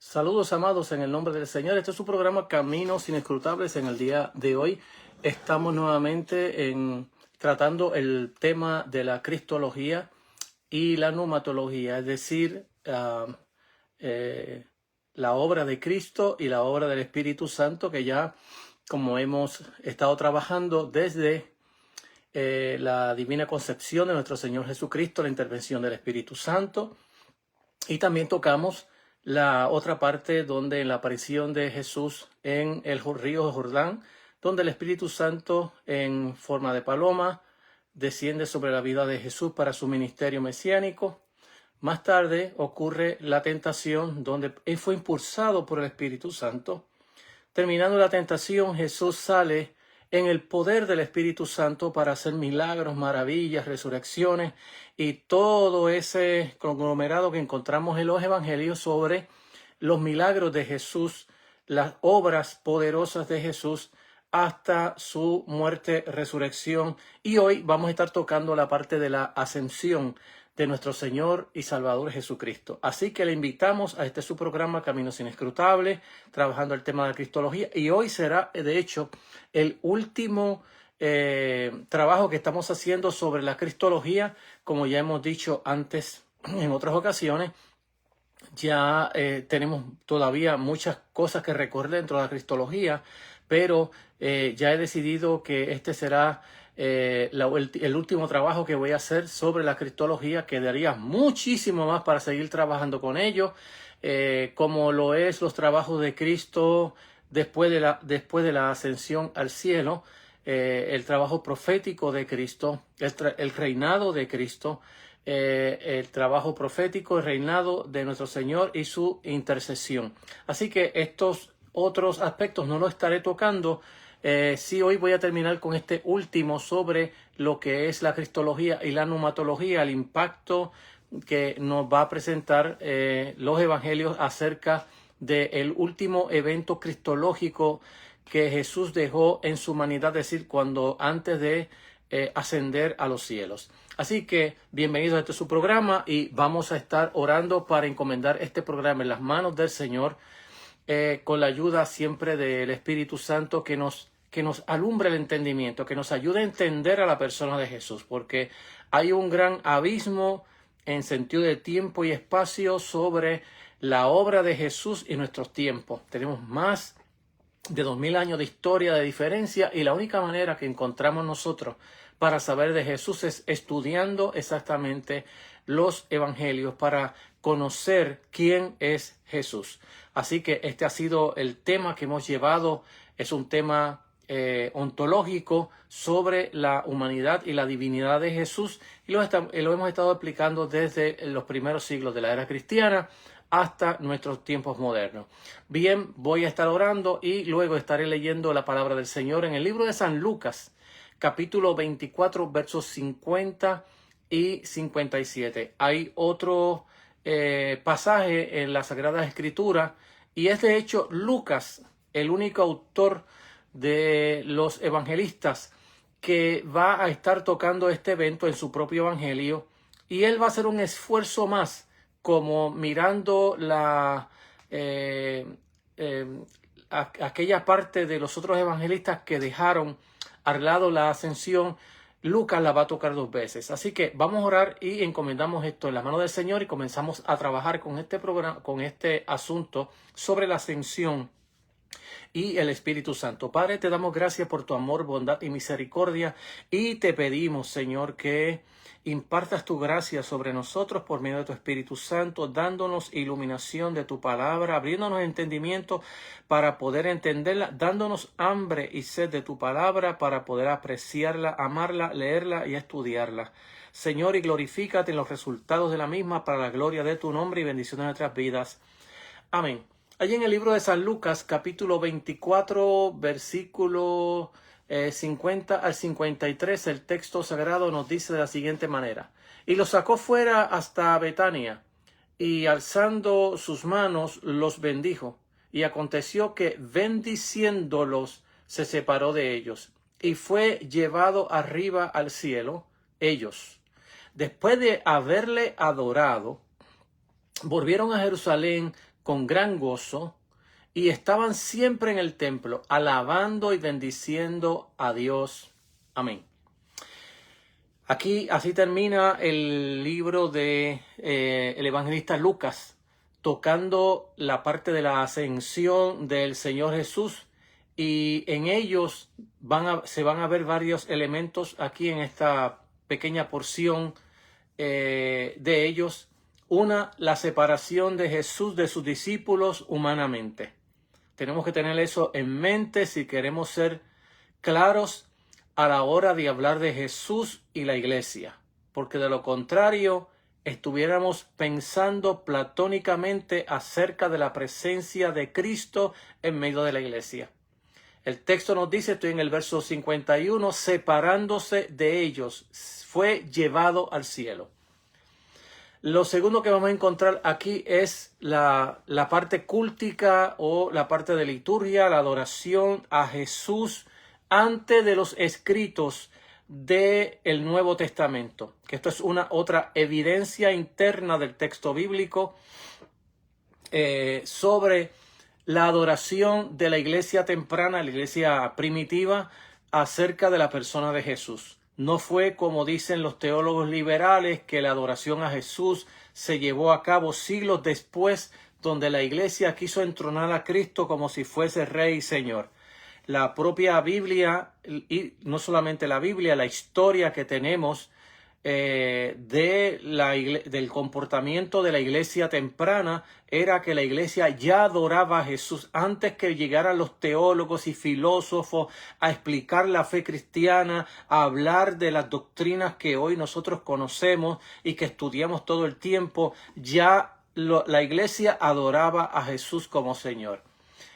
Saludos amados en el nombre del Señor. Este es su programa Caminos Inescrutables. En el día de hoy estamos nuevamente tratando el tema de la cristología y la pneumatología, es decir, la obra de Cristo y la obra del Espíritu Santo, que ya como hemos estado trabajando desde la divina concepción de nuestro Señor Jesucristo, la intervención del Espíritu Santo, y también tocamos la otra parte donde en la aparición de Jesús en el río Jordán, donde el Espíritu Santo en forma de paloma desciende sobre la vida de Jesús para su ministerio mesiánico. Más tarde ocurre la tentación donde él fue impulsado por el Espíritu Santo. Terminando la tentación, Jesús sale en el poder del Espíritu Santo para hacer milagros, maravillas, resurrecciones y todo ese conglomerado que encontramos en los evangelios sobre los milagros de Jesús, las obras poderosas de Jesús hasta su muerte, resurrección. Y hoy vamos a estar tocando la parte de la ascensión de nuestro Señor y Salvador Jesucristo. Así que le invitamos a su programa Caminos Inescrutables, trabajando el tema de la cristología, y hoy será de hecho el último trabajo que estamos haciendo sobre la cristología. Como ya hemos dicho antes en otras ocasiones, ya tenemos todavía muchas cosas que recorrer dentro de la cristología, pero ya he decidido que este será el último trabajo que voy a hacer sobre la cristología. Quedaría muchísimo más para seguir trabajando con ello, como lo es los trabajos de Cristo después de la ascensión al cielo, el trabajo profético de Cristo, el reinado de Cristo, el trabajo profético, el reinado de nuestro Señor y su intercesión. Así que estos otros aspectos no los estaré tocando. Sí, hoy voy a terminar con este último sobre lo que es la cristología y la pneumatología, el impacto que nos va a presentar los evangelios acerca del último evento cristológico que Jesús dejó en su humanidad, es decir, antes de ascender a los cielos. Así que bienvenidos a este su programa y vamos a estar orando para encomendar este programa en las manos del Señor, con la ayuda siempre del Espíritu Santo que nos alumbre el entendimiento, que nos ayude a entender a la persona de Jesús, porque hay un gran abismo en sentido de tiempo y espacio sobre la obra de Jesús y nuestros tiempos. Tenemos más de 2000 años de historia de diferencia, y la única manera que encontramos nosotros para saber de Jesús es estudiando exactamente los evangelios para conocer quién es Jesús. Así que este ha sido el tema que hemos llevado. Es un tema ontológico sobre la humanidad y la divinidad de Jesús, y lo hemos estado aplicando desde los primeros siglos de la era cristiana hasta nuestros tiempos modernos. Bien, voy a estar orando y luego estaré leyendo la palabra del Señor en el libro de San Lucas, capítulo 24, versos 50 y 57. Hay otro pasaje en la Sagrada Escritura, y es de hecho Lucas, el único autor de los evangelistas que va a estar tocando este evento en su propio evangelio, y él va a hacer un esfuerzo más, como mirando aquella parte de los otros evangelistas que dejaron al lado la ascensión. Lucas la va a tocar dos veces. Así que vamos a orar y encomendamos esto en la mano del Señor y comenzamos a trabajar con este programa, con este asunto sobre la ascensión y el Espíritu Santo. Padre, te damos gracias por tu amor, bondad y misericordia, y te pedimos, Señor, que impartas tu gracia sobre nosotros por medio de tu Espíritu Santo, dándonos iluminación de tu palabra, abriéndonos entendimiento para poder entenderla, dándonos hambre y sed de tu palabra para poder apreciarla, amarla, leerla y estudiarla. Señor, y glorifícate en los resultados de la misma para la gloria de tu nombre y bendición de nuestras vidas. Amén. Allí en el libro de San Lucas, capítulo 24, versículo 50 al 53, el texto sagrado nos dice de la siguiente manera: y los sacó fuera hasta Betania, y alzando sus manos los bendijo. Y aconteció que, bendiciéndolos, se separó de ellos, y fue llevado arriba al cielo. Ellos, después de haberle adorado, volvieron a Jerusalén con gran gozo y estaban siempre en el templo, alabando y bendiciendo a Dios. Amén. Aquí así termina el libro de el evangelista Lucas, tocando la parte de la ascensión del Señor Jesús, y en ellos se van a ver varios elementos aquí en esta pequeña porción de ellos. Una, la separación de Jesús de sus discípulos humanamente. Tenemos que tener eso en mente si queremos ser claros a la hora de hablar de Jesús y la iglesia, porque de lo contrario estuviéramos pensando platónicamente acerca de la presencia de Cristo en medio de la iglesia. El texto nos dice, estoy en el verso 51, separándose de ellos, fue llevado al cielo. Lo segundo que vamos a encontrar aquí es la parte cúltica o la parte de liturgia, la adoración a Jesús antes de los escritos del Nuevo Testamento. Que esto es una otra evidencia interna del texto bíblico sobre la adoración de la iglesia temprana, la iglesia primitiva, acerca de la persona de Jesús. No fue como dicen los teólogos liberales que la adoración a Jesús se llevó a cabo siglos después, donde la iglesia quiso entronar a Cristo como si fuese Rey y Señor. La propia Biblia, y no solamente la Biblia, la historia que tenemos del comportamiento de la iglesia temprana era que la iglesia ya adoraba a Jesús antes que llegaran los teólogos y filósofos a explicar la fe cristiana, a hablar de las doctrinas que hoy nosotros conocemos y que estudiamos todo el tiempo. Ya la iglesia adoraba a Jesús como Señor.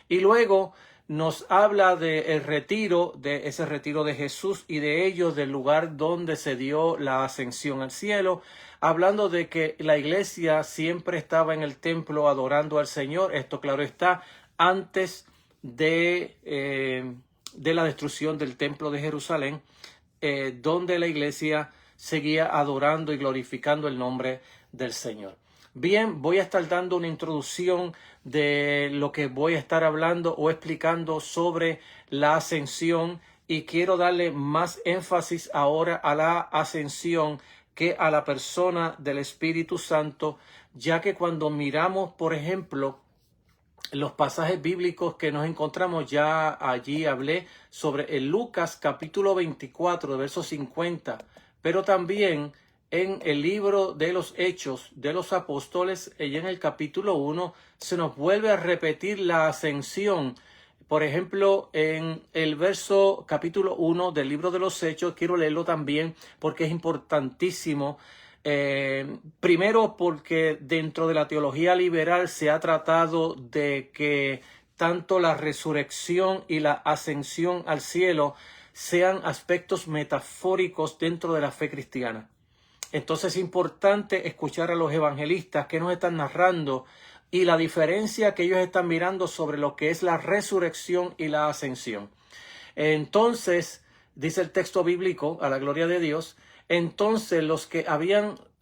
Y luego nos habla del retiro, de ese retiro de Jesús y de ellos, del lugar donde se dio la ascensión al cielo, hablando de que la iglesia siempre estaba en el templo adorando al Señor. Esto, claro está, antes de la destrucción del templo de Jerusalén, donde la iglesia seguía adorando y glorificando el nombre del Señor. Bien, voy a estar dando una introducción de lo que voy a estar hablando o explicando sobre la ascensión, y quiero darle más énfasis ahora a la ascensión que a la persona del Espíritu Santo, ya que cuando miramos, por ejemplo, los pasajes bíblicos que nos encontramos, ya allí hablé sobre el Lucas capítulo 24, de verso 50, pero también en el libro de los Hechos de los Apóstoles, y en el capítulo 1, se nos vuelve a repetir la ascensión. Por ejemplo, en el verso capítulo 1 del libro de los Hechos, quiero leerlo también porque es importantísimo. Primero, porque dentro de la teología liberal se ha tratado de que tanto la resurrección y la ascensión al cielo sean aspectos metafóricos dentro de la fe cristiana. Entonces es importante escuchar a los evangelistas que nos están narrando y la diferencia que ellos están mirando sobre lo que es la resurrección y la ascensión. Entonces, dice el texto bíblico, a la gloria de Dios, entonces los que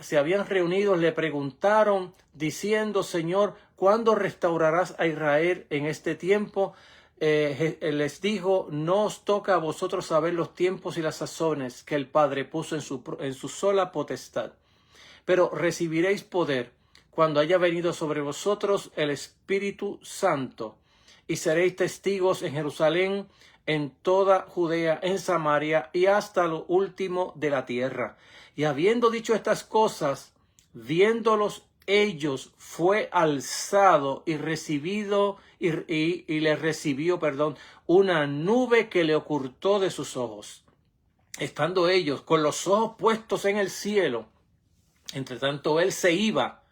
se habían reunido le preguntaron diciendo, Señor, ¿cuándo restaurarás a Israel en este tiempo? Les dijo, no os toca a vosotros saber los tiempos y las sazones que el Padre puso en su sola potestad, pero recibiréis poder cuando haya venido sobre vosotros el Espíritu Santo, y seréis testigos en Jerusalén, en toda Judea, en Samaria y hasta lo último de la tierra. Y habiendo dicho estas cosas, viéndolos ellos, fue alzado y recibido y le recibió, una nube que le ocultó de sus ojos. Estando ellos con los ojos puestos en el cielo, entre tanto él se iba.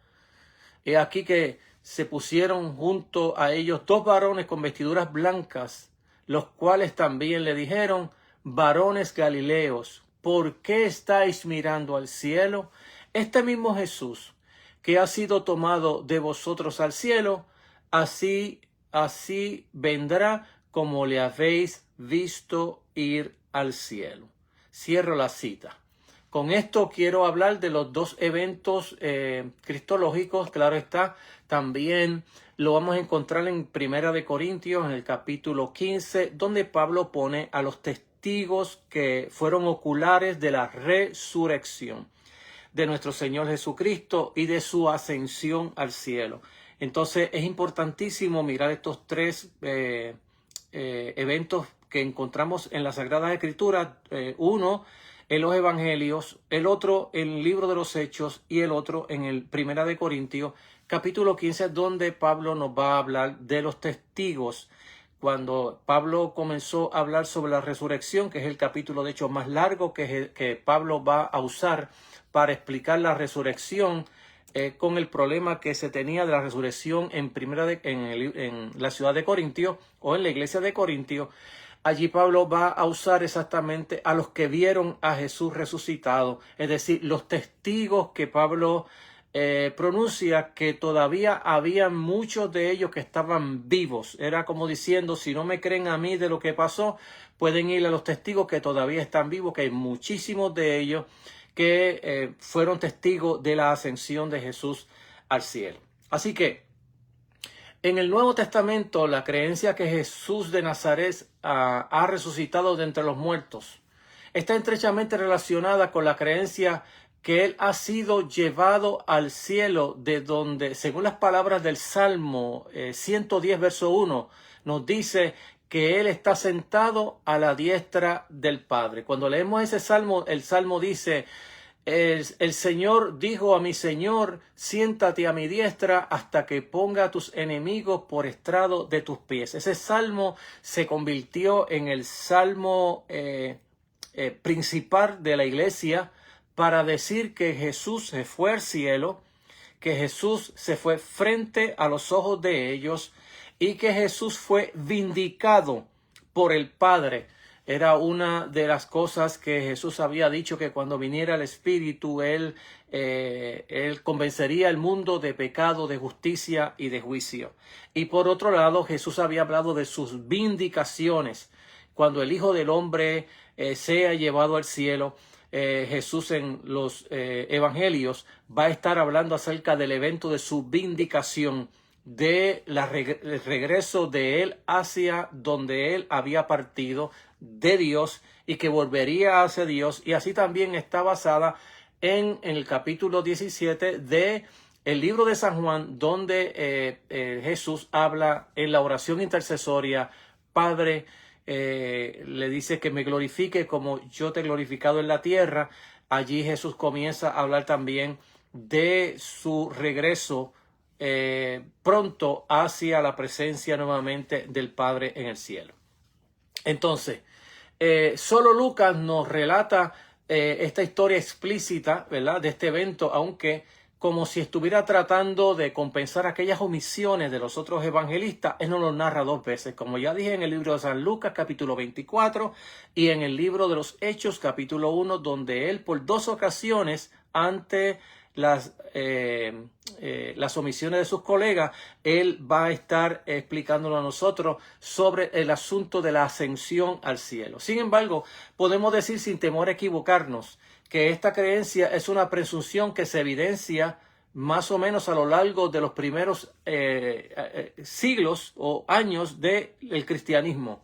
He aquí que se pusieron junto a ellos dos varones con vestiduras blancas, los cuales también le dijeron, varones galileos, ¿por qué estáis mirando al cielo? Este mismo Jesús, que ha sido tomado de vosotros al cielo, así vendrá como le habéis visto ir al cielo. Cierro la cita. Con esto quiero hablar de los dos eventos cristológicos, claro está. También lo vamos a encontrar en Primera de Corintios, en el capítulo 15, donde Pablo pone a los testigos que fueron oculares de la resurrección de nuestro Señor Jesucristo y de su ascensión al cielo. Entonces es importantísimo mirar estos tres eventos que encontramos en las Sagradas Escrituras, uno en los Evangelios, el otro en el libro de los Hechos y el otro en el Primera de Corintios, capítulo 15, donde Pablo nos va a hablar de los testigos. Cuando Pablo comenzó a hablar sobre la resurrección, que es el capítulo de hecho más largo que Pablo va a usar para explicar la resurrección, con el problema que se tenía de la resurrección en la ciudad de Corintio o en la iglesia de Corintio. Allí Pablo va a usar exactamente a los que vieron a Jesús resucitado, es decir, los testigos que Pablo pronuncia, que todavía había muchos de ellos que estaban vivos. Era como diciendo, si no me creen a mí de lo que pasó, pueden ir a los testigos que todavía están vivos, que hay muchísimos de ellos que fueron testigos de la ascensión de Jesús al cielo. Así que en el Nuevo Testamento, la creencia que Jesús de Nazaret ha resucitado de entre los muertos está estrechamente relacionada con la creencia que Él ha sido llevado al cielo, de donde, según las palabras del Salmo 110, verso 1, nos dice que Él está sentado a la diestra del Padre. Cuando leemos ese Salmo, el Salmo dice: el Señor dijo a mi Señor, siéntate a mi diestra hasta que ponga a tus enemigos por estrado de tus pies. Ese salmo se convirtió en el salmo principal de la iglesia para decir que Jesús se fue al cielo, que Jesús se fue frente a los ojos de ellos y que Jesús fue vindicado por el Padre. Era una de las cosas que Jesús había dicho, que cuando viniera el Espíritu, Él convencería al mundo de pecado, de justicia y de juicio. Y por otro lado, Jesús había hablado de sus vindicaciones. Cuando el Hijo del Hombre sea llevado al cielo, Jesús en los Evangelios va a estar hablando acerca del evento de su vindicación, de el regreso de Él hacia donde Él había partido de Dios y que volvería hacia Dios. Y así también está basada en el capítulo 17 de el libro de San Juan, donde Jesús habla en la oración intercesoria: Padre, le dice que me glorifique como yo te he glorificado en la tierra. Allí Jesús comienza a hablar también de su regreso pronto hacia la presencia nuevamente del Padre en el cielo. Entonces, solo Lucas nos relata esta historia explícita, ¿verdad?, de este evento, aunque como si estuviera tratando de compensar aquellas omisiones de los otros evangelistas. Él nos lo narra dos veces, como ya dije, en el libro de San Lucas, capítulo 24, y en el libro de los Hechos, capítulo 1, donde él por dos ocasiones, ante las omisiones de sus colegas, él va a estar explicándolo a nosotros sobre el asunto de la ascensión al cielo. Sin embargo, podemos decir sin temor a equivocarnos que esta creencia es una presunción que se evidencia más o menos a lo largo de los primeros siglos o años del cristianismo.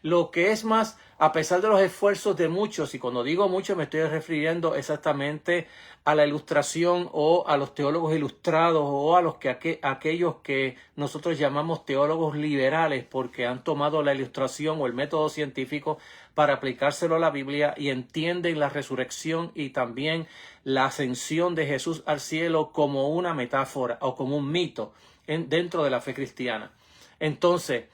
Lo que es más, a pesar de los esfuerzos de muchos, y cuando digo muchos me estoy refiriendo exactamente a la ilustración o a los teólogos ilustrados o a aquellos que nosotros llamamos teólogos liberales, porque han tomado la ilustración o el método científico para aplicárselo a la Biblia y entienden la resurrección y también la ascensión de Jesús al cielo como una metáfora o como un mito dentro de la fe cristiana. Entonces,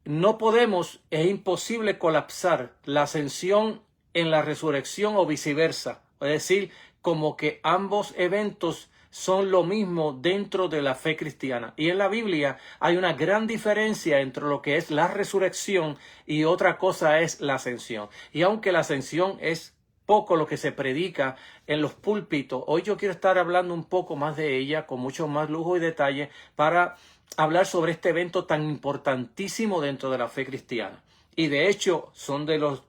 no podemos, es imposible colapsar la ascensión en la resurrección o viceversa. Es decir, como que ambos eventos son lo mismo dentro de la fe cristiana. Y en la Biblia hay una gran diferencia entre lo que es la resurrección y otra cosa es la ascensión. Y aunque la ascensión es poco lo que se predica en los púlpitos, hoy yo quiero estar hablando un poco más de ella con mucho más lujo y detalle para hablar sobre este evento tan importantísimo dentro de la fe cristiana. Y de hecho son de los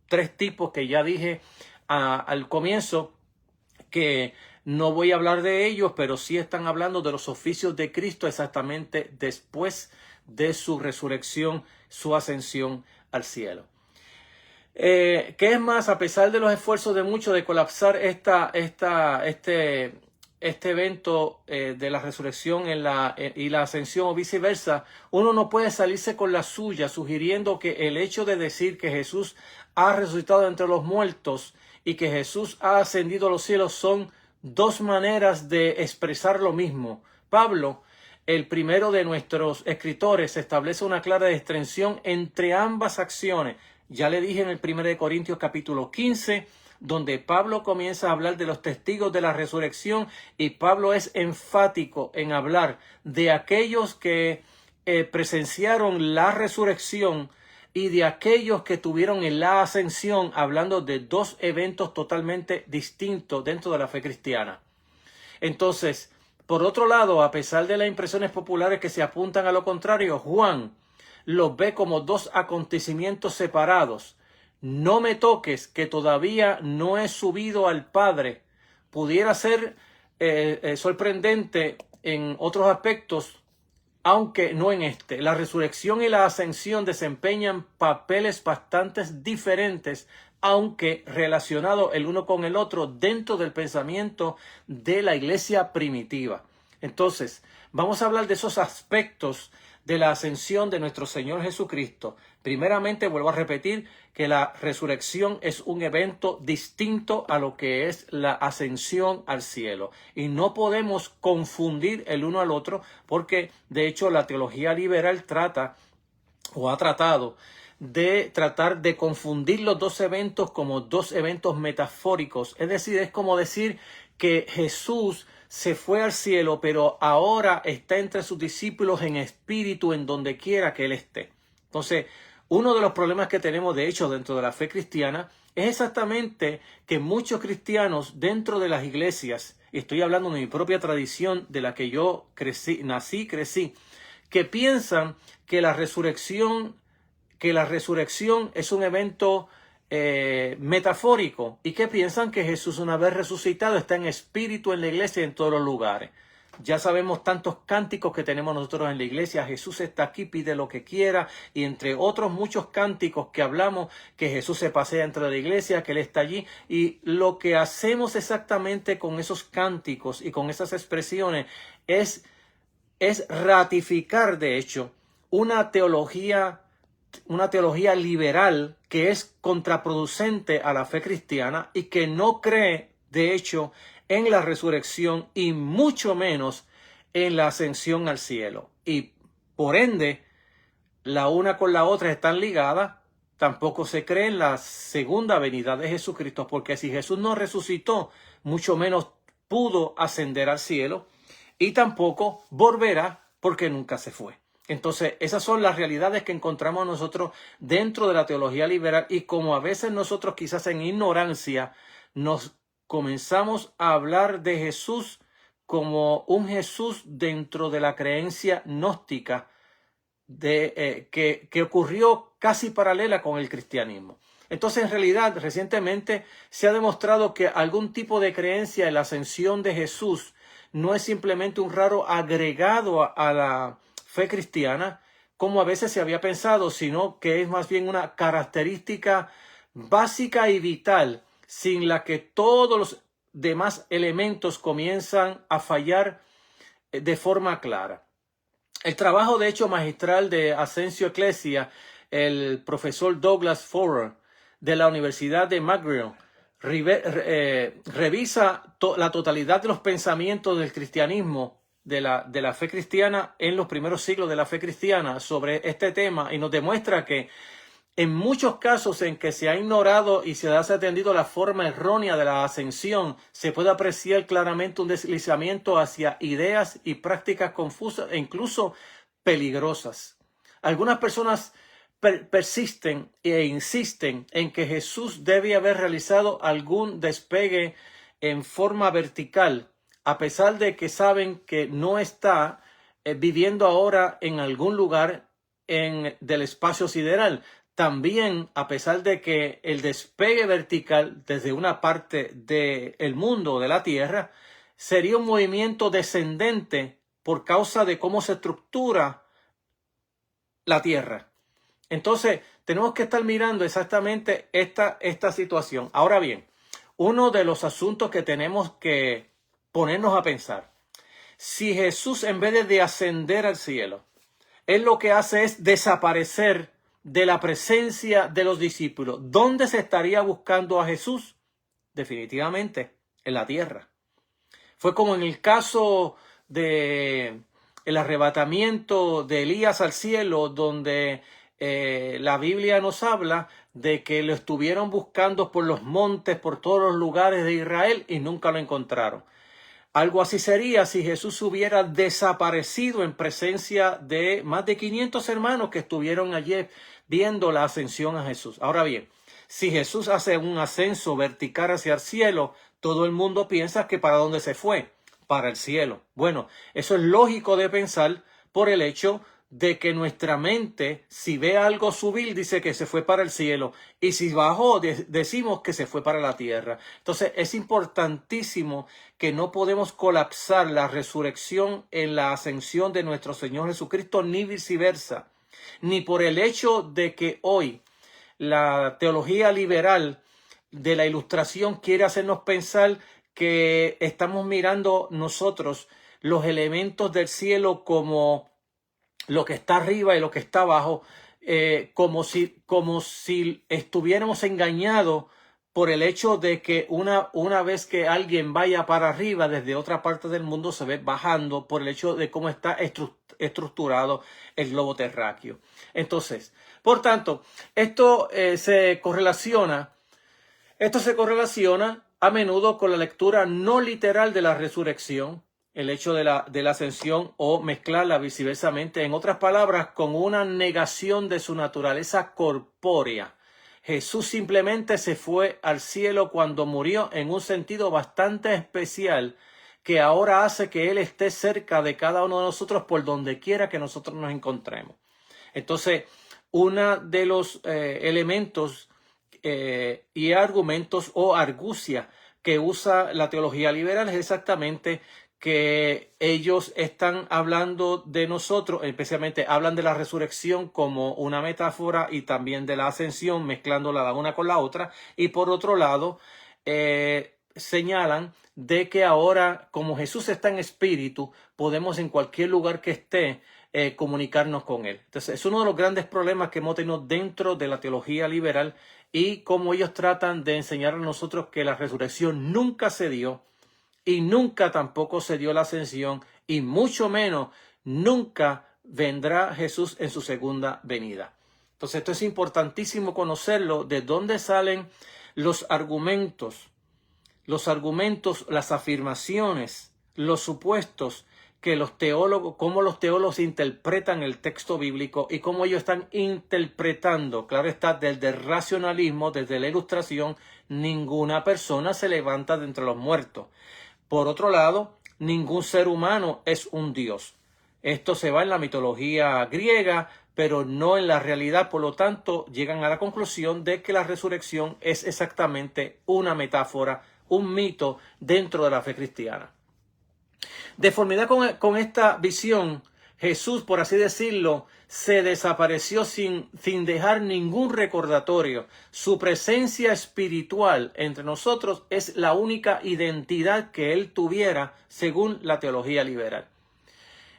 tres tipos que ya dije al comienzo, que no voy a hablar de ellos, pero sí están hablando de los oficios de Cristo exactamente después de su resurrección, su ascensión al cielo. ¿Qué es más? A pesar de los esfuerzos de muchos de colapsar este evento de la resurrección y la ascensión o viceversa, uno no puede salirse con la suya, sugiriendo que el hecho de decir que Jesús ha resucitado entre los muertos y que Jesús ha ascendido a los cielos son dos maneras de expresar lo mismo. Pablo, el primero de nuestros escritores, establece una clara distinción entre ambas acciones. Ya le dije en el 1 Corintios capítulo 15, donde Pablo comienza a hablar de los testigos de la resurrección, y Pablo es enfático en hablar de aquellos que presenciaron la resurrección y de aquellos que tuvieron en la ascensión, hablando de dos eventos totalmente distintos dentro de la fe cristiana. Entonces, por otro lado, a pesar de las impresiones populares que se apuntan a lo contrario, Juan los ve como dos acontecimientos separados. No me toques, que todavía no he subido al Padre. Pudiera ser sorprendente en otros aspectos, aunque no en este. La resurrección y la ascensión desempeñan papeles bastante diferentes, aunque relacionados el uno con el otro dentro del pensamiento de la iglesia primitiva. Entonces, vamos a hablar de esos aspectos de la ascensión de nuestro Señor Jesucristo. Primeramente, vuelvo a repetir que la resurrección es un evento distinto a lo que es la ascensión al cielo. Y no podemos confundir el uno al otro, porque de hecho la teología liberal trata o ha tratado de tratar de confundir los dos eventos como dos eventos metafóricos. Es decir, es como decir que Jesús se fue al cielo, pero ahora está entre sus discípulos en espíritu, en donde quiera que Él esté. Entonces, uno de los problemas que tenemos, de hecho, dentro de la fe cristiana, es exactamente que muchos cristianos dentro de las iglesias, y estoy hablando de mi propia tradición, de la que yo crecí, que piensan que la resurrección es un evento metafórico, y que piensan que Jesús, una vez resucitado, está en espíritu en la iglesia y en todos los lugares. Ya sabemos tantos cánticos que tenemos nosotros en la iglesia: Jesús está aquí, pide lo que quiera, y entre otros muchos cánticos que hablamos que Jesús se pasea dentro de la iglesia, que Él está allí. Y lo que hacemos exactamente con esos cánticos y con esas expresiones es ratificar, de hecho, una teología liberal que es contraproducente a la fe cristiana y que no cree, de hecho, en la resurrección y mucho menos en la ascensión al cielo. Y por ende, la una con la otra están ligadas. Tampoco se cree en la segunda venida de Jesucristo, porque si Jesús no resucitó, mucho menos pudo ascender al cielo, y tampoco volverá, porque nunca se fue. Entonces, esas son las realidades que encontramos nosotros dentro de la teología liberal, y como a veces nosotros, quizás en ignorancia, nos comenzamos a hablar de Jesús como un Jesús dentro de la creencia gnóstica que ocurrió casi paralela con el cristianismo. Entonces, en realidad, recientemente se ha demostrado que algún tipo de creencia en la ascensión de Jesús no es simplemente un raro agregado a la fe cristiana, como a veces se había pensado, sino que es más bien una característica básica y vital, sin la que todos los demás elementos comienzan a fallar de forma clara. El trabajo, de hecho, magistral de Ascensio Ecclesia, el profesor Douglas Forer de la Universidad de McGill, revisa la totalidad de los pensamientos del cristianismo, de la fe cristiana en los primeros siglos de la fe cristiana sobre este tema, y nos demuestra que en muchos casos en que se ha ignorado y se ha desatendido la forma errónea de la ascensión, se puede apreciar claramente un deslizamiento hacia ideas y prácticas confusas e incluso peligrosas. Algunas personas persisten e insisten en que Jesús debe haber realizado algún despegue en forma vertical, a pesar de que saben que no está viviendo ahora en algún lugar del espacio sideral. también, a pesar de que el despegue vertical desde una parte del mundo, de la Tierra, sería un movimiento descendente por causa de cómo se estructura la Tierra. Entonces, tenemos que estar mirando exactamente esta situación. Ahora bien, uno de los asuntos que tenemos que ponernos a pensar, si Jesús, en vez de ascender al cielo, Él lo que hace es desaparecer de la presencia de los discípulos, ¿dónde se estaría buscando a Jesús? Definitivamente, en la tierra. Fue como en el caso de el arrebatamiento de Elías al cielo, donde la Biblia nos habla de que lo estuvieron buscando por los montes, por todos los lugares de Israel y nunca lo encontraron. Algo así sería si Jesús hubiera desaparecido en presencia de más de 500 hermanos que estuvieron ayer viendo la ascensión a Jesús. Ahora bien, si Jesús hace un ascenso vertical hacia el cielo, todo el mundo piensa que ¿para dónde se fue? Para el cielo. Bueno, eso es lógico de pensar por el hecho de que nuestra mente, si ve algo subir, dice que se fue para el cielo, y si bajó, decimos que se fue para la tierra. Entonces es importantísimo que no podemos colapsar la resurrección en la ascensión de nuestro Señor Jesucristo, ni viceversa, ni por el hecho de que hoy la teología liberal de la Ilustración quiere hacernos pensar que estamos mirando nosotros los elementos del cielo como lo que está arriba y lo que está abajo, como si estuviéramos engañados por el hecho de que una vez que alguien vaya para arriba desde otra parte del mundo se ve bajando por el hecho de cómo está estructurado el globo terráqueo. Entonces, por tanto, esto se correlaciona a menudo con la lectura no literal de la resurrección, el hecho de la ascensión, o mezclarla viceversamente, en otras palabras, con una negación de su naturaleza corpórea. Jesús simplemente se fue al cielo cuando murió en un sentido bastante especial que ahora hace que Él esté cerca de cada uno de nosotros por donde quiera que nosotros nos encontremos. Entonces, uno de los elementos y argumentos o argucia que usa la teología liberal es exactamente que ellos están hablando de nosotros, especialmente hablan de la resurrección como una metáfora y también de la ascensión, mezclándola la una con la otra, y por otro lado señalan de que ahora, como Jesús está en espíritu, podemos en cualquier lugar que esté comunicarnos con Él. Entonces es uno de los grandes problemas que hemos tenido dentro de la teología liberal, y cómo ellos tratan de enseñar a nosotros que la resurrección nunca se dio, y nunca tampoco se dio la ascensión, y mucho menos nunca vendrá Jesús en su segunda venida. Entonces esto es importantísimo conocerlo, de dónde salen los argumentos, las afirmaciones, los supuestos que los teólogos, cómo los teólogos interpretan el texto bíblico y cómo ellos están interpretando. Claro está, desde el racionalismo, desde la Ilustración, ninguna persona se levanta de entre los muertos. Por otro lado, ningún ser humano es un dios. Esto se va en la mitología griega, pero no en la realidad. Por lo tanto, llegan a la conclusión de que la resurrección es exactamente una metáfora, un mito dentro de la fe cristiana. De conformidad con esta visión, Jesús, por así decirlo, se desapareció sin dejar ningún recordatorio. Su presencia espiritual entre nosotros es la única identidad que Él tuviera según la teología liberal.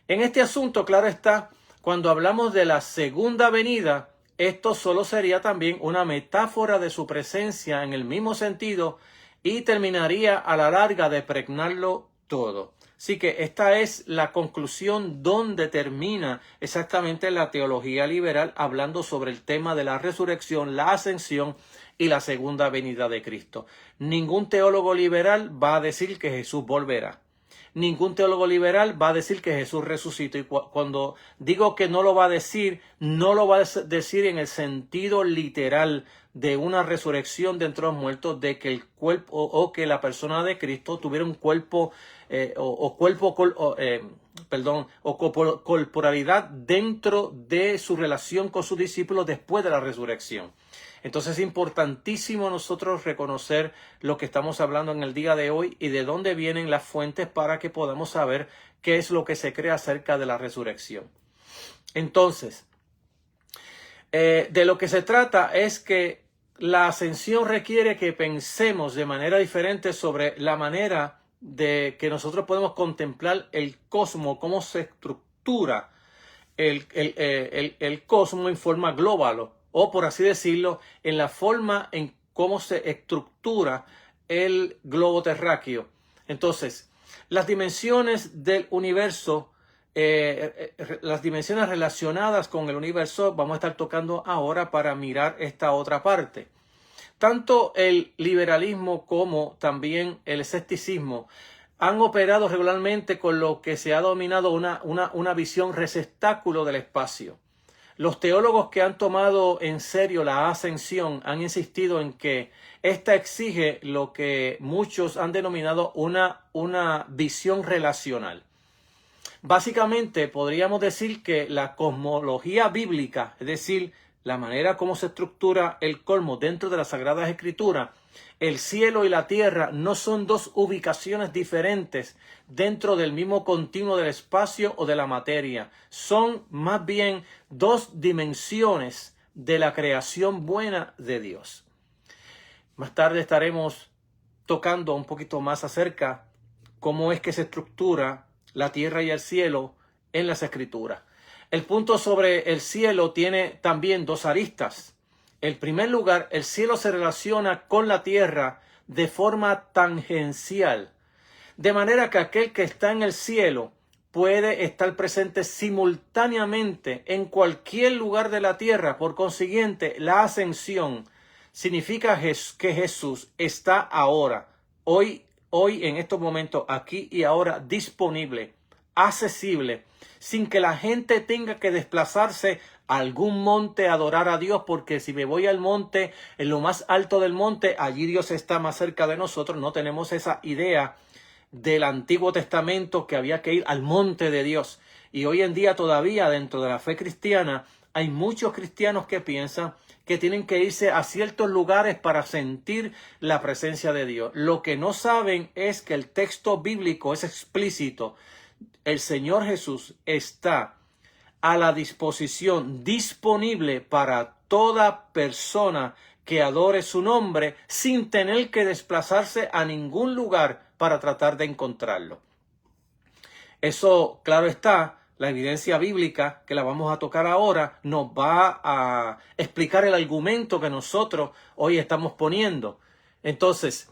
En este asunto, claro está, cuando hablamos de la segunda venida, esto solo sería también una metáfora de su presencia en el mismo sentido y terminaría a la larga de pregnarlo todo. Así que esta es la conclusión donde termina exactamente la teología liberal, hablando sobre el tema de la resurrección, la ascensión y la segunda venida de Cristo. Ningún teólogo liberal va a decir que Jesús volverá. Ningún teólogo liberal va a decir que Jesús resucitó. Y cuando digo que no lo va a decir, no lo va a decir en el sentido literal de una resurrección de entre los muertos, de que el cuerpo o que la persona de Cristo tuviera un cuerpo corporalidad dentro de su relación con sus discípulos después de la resurrección. Entonces es importantísimo nosotros reconocer lo que estamos hablando en el día de hoy y de dónde vienen las fuentes para que podamos saber qué es lo que se cree acerca de la resurrección. Entonces, de lo que se trata es que la ascensión requiere que pensemos de manera diferente sobre la manera de que nosotros podemos contemplar el cosmos, cómo se estructura el cosmos en forma global, o por así decirlo, en la forma en cómo se estructura el globo terráqueo. Entonces, las dimensiones del universo, las dimensiones relacionadas con el universo, vamos a estar tocando ahora para mirar esta otra parte. Tanto el liberalismo como también el escepticismo han operado regularmente con lo que se ha denominado una visión receptáculo del espacio. Los teólogos que han tomado en serio la ascensión han insistido en que esta exige lo que muchos han denominado una visión relacional. Básicamente podríamos decir que la cosmología bíblica, es decir, la manera como se estructura el cosmos dentro de las Sagradas Escrituras, el cielo y la tierra no son dos ubicaciones diferentes dentro del mismo continuo del espacio o de la materia. Son más bien dos dimensiones de la creación buena de Dios. Más tarde estaremos tocando un poquito más acerca cómo es que se estructura la tierra y el cielo en las Escrituras. El punto sobre el cielo tiene también dos aristas. En primer lugar, el cielo se relaciona con la tierra de forma tangencial, de manera que aquel que está en el cielo puede estar presente simultáneamente en cualquier lugar de la tierra. Por consiguiente, la ascensión significa que Jesús está ahora, hoy en estos momentos, aquí y ahora, disponible, accesible, sin que la gente tenga que desplazarse a algún monte a adorar a Dios, porque si me voy al monte, en lo más alto del monte, allí Dios está más cerca de nosotros. No tenemos esa idea del Antiguo Testamento que había que ir al monte de Dios. Y hoy en día todavía dentro de la fe cristiana hay muchos cristianos que piensan que tienen que irse a ciertos lugares para sentir la presencia de Dios. Lo que no saben es que el texto bíblico es explícito. El Señor Jesús está a la disposición, disponible para toda persona que adore su nombre sin tener que desplazarse a ningún lugar para tratar de encontrarlo. Eso, claro está, la evidencia bíblica, que la vamos a tocar ahora, nos va a explicar el argumento que nosotros hoy estamos poniendo. Entonces,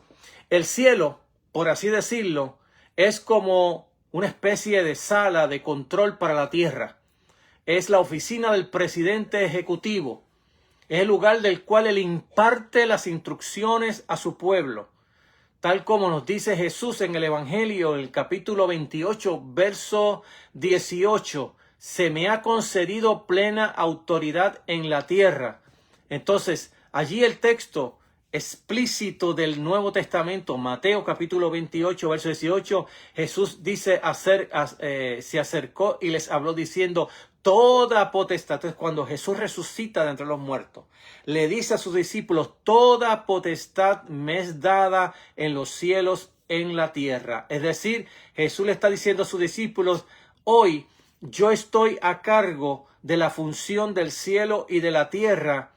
el cielo, por así decirlo, es como una especie de sala de control para la tierra. Es la oficina del presidente ejecutivo. Es el lugar del cual él imparte las instrucciones a su pueblo. Tal como nos dice Jesús en el Evangelio, en el capítulo 28, verso 18. Se me ha concedido plena autoridad en la tierra. Entonces, allí el texto explícito del Nuevo Testamento, Mateo capítulo 28, verso 18, Jesús dice, se acercó y les habló diciendo, toda potestad. Entonces, cuando Jesús resucita de entre los muertos, le dice a sus discípulos, toda potestad me es dada en los cielos, en la tierra. Es decir, Jesús le está diciendo a sus discípulos, hoy yo estoy a cargo de la función del cielo y de la tierra,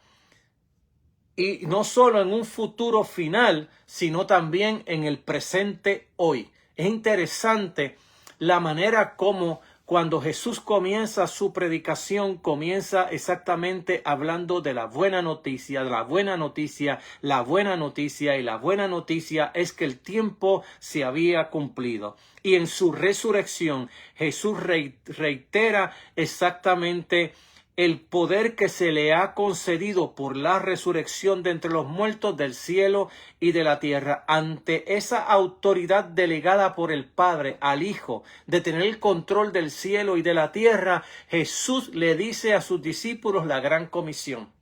y no solo en un futuro final, sino también en el presente hoy. Es interesante la manera como cuando Jesús comienza su predicación, comienza exactamente hablando de la buena noticia, de la buena noticia, la buena noticia, y la buena noticia es que el tiempo se había cumplido. Y en su resurrección, Jesús reitera exactamente el poder que se le ha concedido por la resurrección de entre los muertos del cielo y de la tierra, ante esa autoridad delegada por el Padre al Hijo de tener el control del cielo y de la tierra. Jesús le dice a sus discípulos la gran comisión: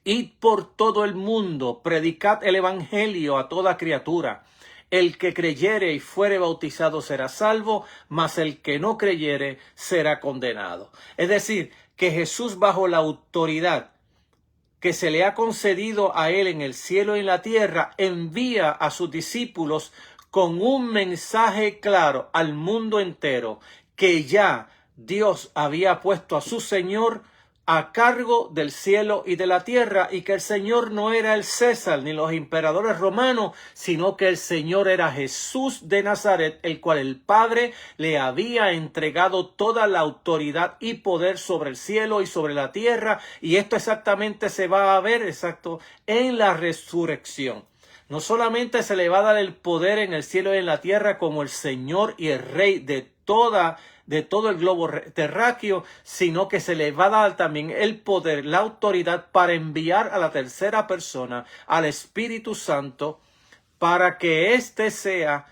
id por todo el mundo, predicad el evangelio a toda criatura. El que creyere y fuere bautizado será salvo, mas el que no creyere será condenado. Es decir, que Jesús, bajo la autoridad que se le ha concedido a él en el cielo y en la tierra, envía a sus discípulos con un mensaje claro al mundo entero, que ya Dios había puesto a su Señor a cargo del cielo y de la tierra, y que el Señor no era el César ni los emperadores romanos, sino que el Señor era Jesús de Nazaret, el cual el Padre le había entregado toda la autoridad y poder sobre el cielo y sobre la tierra, y esto exactamente se va a ver en la resurrección. No solamente se le va a dar el poder en el cielo y en la tierra como el Señor y el Rey de todo el globo terráqueo, sino que se le va a dar también el poder, la autoridad para enviar a la tercera persona, al Espíritu Santo, para que éste sea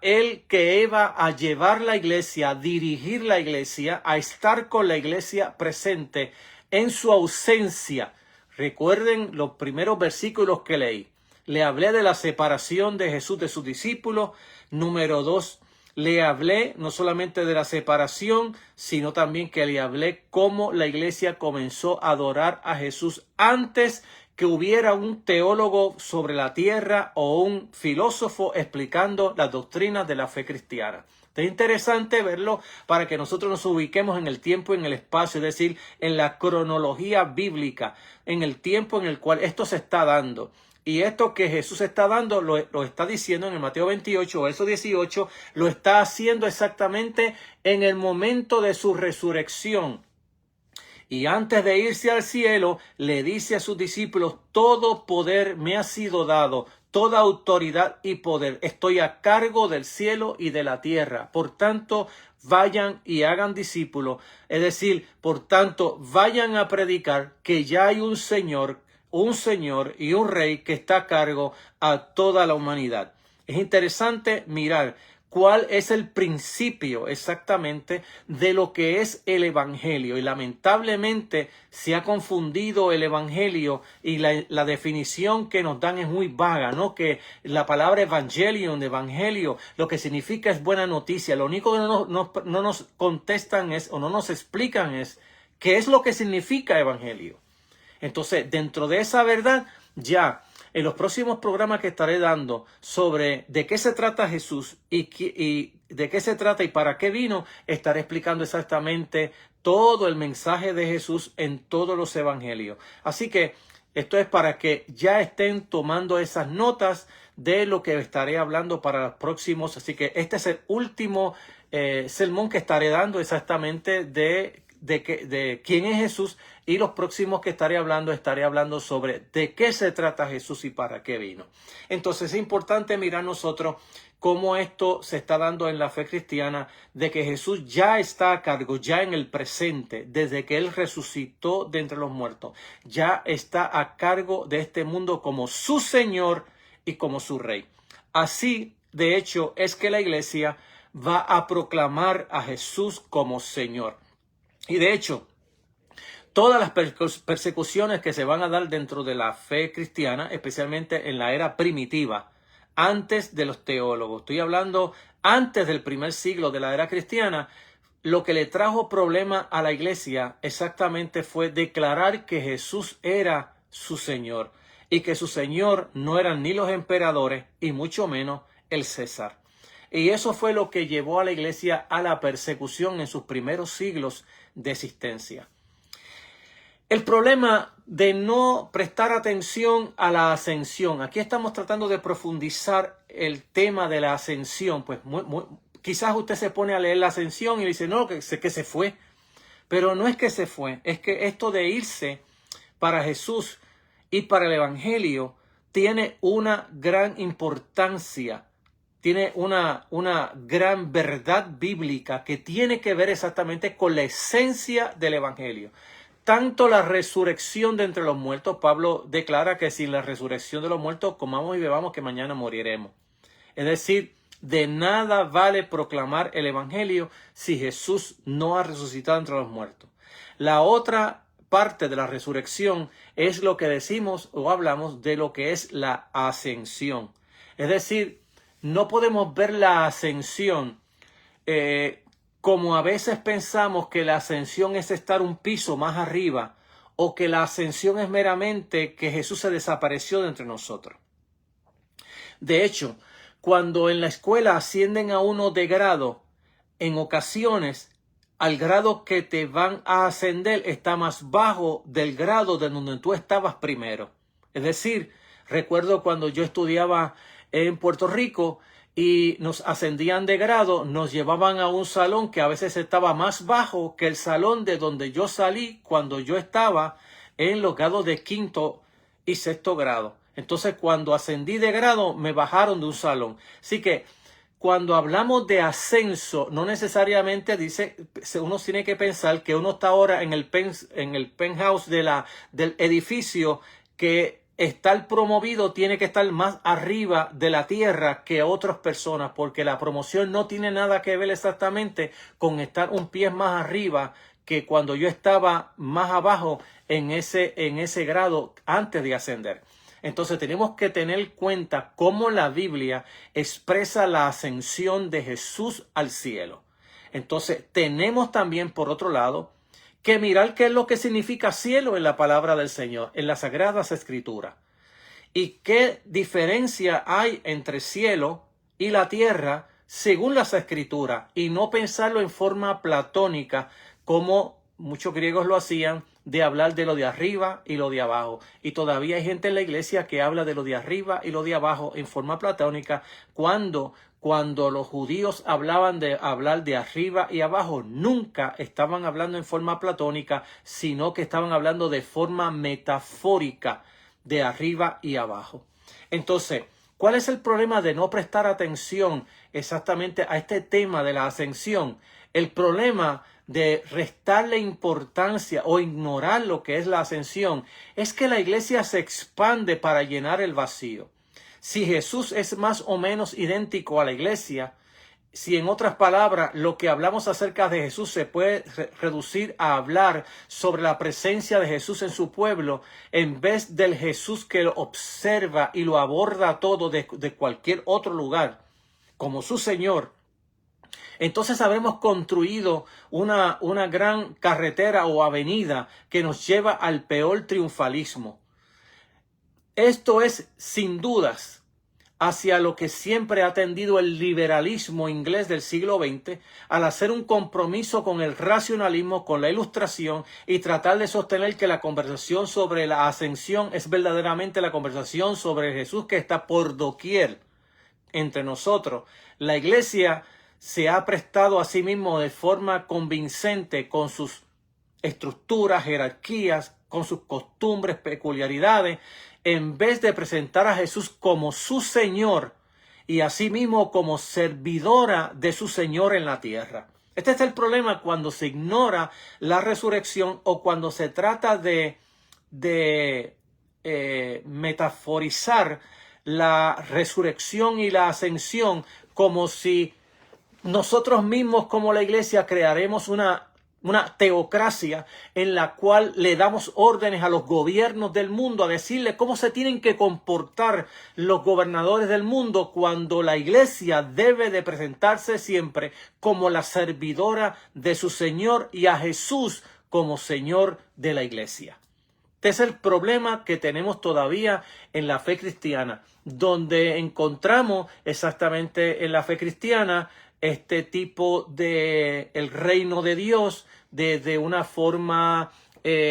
el que va a llevar la iglesia, a dirigir la iglesia, a estar con la iglesia presente en su ausencia. Recuerden los primeros versículos que leí. Le hablé de la separación de Jesús de sus discípulos. Número 2, le hablé no solamente de la separación, sino también que le hablé cómo la iglesia comenzó a adorar a Jesús antes que hubiera un teólogo sobre la tierra o un filósofo explicando las doctrinas de la fe cristiana. Es interesante verlo para que nosotros nos ubiquemos en el tiempo y en el espacio, es decir, en la cronología bíblica, en el tiempo en el cual esto se está dando. Y esto que Jesús está dando, lo está diciendo en el Mateo 28, verso 18, lo está haciendo exactamente en el momento de su resurrección. Y antes de irse al cielo, le dice a sus discípulos, todo poder me ha sido dado, toda autoridad y poder. Estoy a cargo del cielo y de la tierra. Por tanto, vayan y hagan discípulos. Es decir, por tanto, vayan a predicar que ya hay un Señor y un Rey que está a cargo a toda la humanidad. Es interesante mirar cuál es el principio exactamente de lo que es el Evangelio. Y lamentablemente se ha confundido el Evangelio y la definición que nos dan es muy vaga, ¿no? Que la palabra evangelion, evangelio, lo que significa es buena noticia. Lo único que no nos contestan o no nos explican es qué es lo que significa evangelio. Entonces, dentro de esa verdad, ya en los próximos programas que estaré dando sobre de qué se trata Jesús y de qué se trata y para qué vino, estaré explicando exactamente todo el mensaje de Jesús en todos los evangelios. Así que esto es para que ya estén tomando esas notas de lo que estaré hablando para los próximos. Así que este es el último sermón que estaré dando exactamente de quién es Jesús, y los próximos que estaré hablando sobre de qué se trata Jesús y para qué vino. Entonces es importante mirar nosotros cómo esto se está dando en la fe cristiana, de que Jesús ya está a cargo, ya en el presente, desde que Él resucitó de entre los muertos, ya está a cargo de este mundo como su Señor y como su Rey. Así, de hecho, es que la iglesia va a proclamar a Jesús como Señor. Y de hecho, todas las persecuciones que se van a dar dentro de la fe cristiana, especialmente en la era primitiva, antes de los teólogos, estoy hablando antes del primer siglo de la era cristiana, lo que le trajo problema a la iglesia exactamente fue declarar que Jesús era su Señor y que su Señor no eran ni los emperadores y mucho menos el César. Y eso fue lo que llevó a la iglesia a la persecución en sus primeros siglos de existencia. El problema de no prestar atención a la ascensión. Aquí estamos tratando de profundizar el tema de la ascensión. Pues quizás usted se pone a leer la ascensión y dice, no, que se fue. Pero no es que se fue, es que esto de irse para Jesús y para el Evangelio tiene una gran importancia. Tiene una gran verdad bíblica que tiene que ver exactamente con la esencia del Evangelio. Tanto la resurrección de entre los muertos, Pablo declara que sin la resurrección de los muertos, comamos y bebamos que mañana moriremos. Es decir, de nada vale proclamar el Evangelio si Jesús no ha resucitado entre los muertos. La otra parte de la resurrección es lo que decimos o hablamos de lo que es la ascensión. Es decir, no podemos ver la ascensión como a veces pensamos que la ascensión es estar un piso más arriba, o que la ascensión es meramente que Jesús se desapareció de entre nosotros. De hecho, cuando en la escuela ascienden a uno de grado, en ocasiones, al grado que te van a ascender está más bajo del grado de donde tú estabas primero. Es decir, recuerdo cuando yo estudiaba en Puerto Rico y nos ascendían de grado, nos llevaban a un salón que a veces estaba más bajo que el salón de donde yo salí cuando yo estaba en los grados de 5º y 6º grado. Entonces, cuando ascendí de grado, me bajaron de un salón. Así que, cuando hablamos de ascenso, no necesariamente uno tiene que pensar que uno está ahora en el penthouse del edificio, que estar promovido tiene que estar más arriba de la tierra que otras personas, porque la promoción no tiene nada que ver exactamente con estar un pie más arriba que cuando yo estaba más abajo en ese grado antes de ascender. Entonces tenemos que tener en cuenta cómo la Biblia expresa la ascensión de Jesús al cielo. Entonces tenemos también, por otro lado, que mirar qué es lo que significa cielo en la palabra del Señor, en las Sagradas Escrituras. Y qué diferencia hay entre cielo y la tierra según las Escrituras. Y no pensarlo en forma platónica como muchos griegos lo hacían, de hablar de lo de arriba y lo de abajo. Y todavía hay gente en la iglesia que habla de lo de arriba y lo de abajo en forma platónica, cuando los judíos hablaban de hablar de arriba y abajo, nunca estaban hablando en forma platónica, sino que estaban hablando de forma metafórica, de arriba y abajo. Entonces, ¿cuál es el problema de no prestar atención exactamente a este tema de la ascensión? El problema de restarle importancia o ignorar lo que es la ascensión es que la iglesia se expande para llenar el vacío. Si Jesús es más o menos idéntico a la iglesia, si en otras palabras lo que hablamos acerca de Jesús se puede reducir a hablar sobre la presencia de Jesús en su pueblo, en vez del Jesús que lo observa y lo aborda todo de cualquier otro lugar como su Señor, entonces habremos construido una gran carretera o avenida que nos lleva al peor triunfalismo. Esto es, sin dudas, hacia lo que siempre ha tendido el liberalismo inglés del siglo XX, al hacer un compromiso con el racionalismo, con la ilustración, y tratar de sostener que la conversación sobre la ascensión es verdaderamente la conversación sobre Jesús que está por doquier entre nosotros. La iglesia se ha prestado a sí mismo de forma convincente con sus estructuras, jerarquías, con sus costumbres, peculiaridades, en vez de presentar a Jesús como su Señor y asimismo como servidora de su Señor en la tierra. Este es el problema cuando se ignora la resurrección o cuando se trata de metaforizar la resurrección y la ascensión como si nosotros mismos como la iglesia crearemos una teocracia en la cual le damos órdenes a los gobiernos del mundo, a decirle cómo se tienen que comportar los gobernadores del mundo, cuando la iglesia debe de presentarse siempre como la servidora de su Señor y a Jesús como Señor de la iglesia. Este es el problema que tenemos todavía en la fe cristiana, donde encontramos exactamente en la fe cristiana este tipo de el reino de Dios de una forma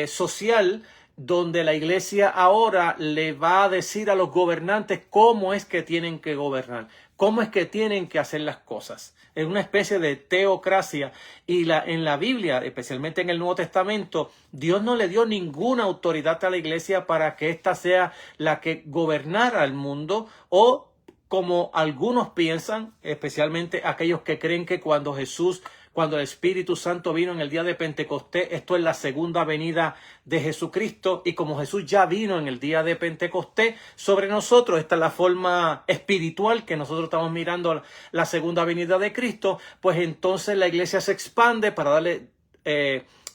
social, donde la iglesia ahora le va a decir a los gobernantes cómo es que tienen que gobernar, cómo es que tienen que hacer las cosas. Es una especie de teocracia, y en la Biblia, especialmente en el Nuevo Testamento, Dios no le dio ninguna autoridad a la iglesia para que ésta sea la que gobernara el mundo, o como algunos piensan, especialmente aquellos que creen que cuando el Espíritu Santo vino en el día de Pentecostés, esto es la segunda venida de Jesucristo, y como Jesús ya vino en el día de Pentecostés sobre nosotros, esta es la forma espiritual que nosotros estamos mirando la segunda venida de Cristo, pues entonces la iglesia se expande para darle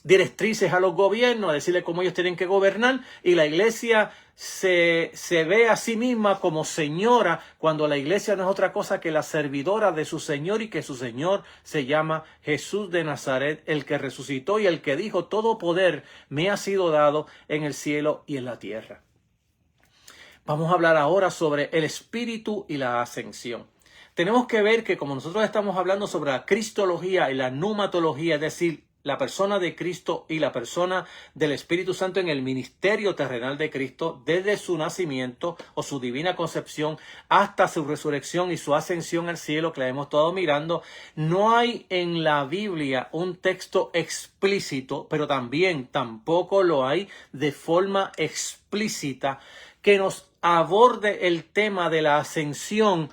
directrices a los gobiernos, a decirle cómo ellos tienen que gobernar, y la iglesia se ve a sí misma como señora, cuando la iglesia no es otra cosa que la servidora de su Señor, y que su Señor se llama Jesús de Nazaret, el que resucitó y el que dijo: todo poder me ha sido dado en el cielo y en la tierra. Vamos a hablar ahora sobre el Espíritu y la ascensión. Tenemos que ver que, como nosotros estamos hablando sobre la cristología y la pneumatología, es decir, la persona de Cristo y la persona del Espíritu Santo en el ministerio terrenal de Cristo, desde su nacimiento o su divina concepción hasta su resurrección y su ascensión al cielo, que la hemos estado mirando, no hay en la Biblia un texto explícito, pero tampoco lo hay de forma explícita, que nos aborde el tema de la ascensión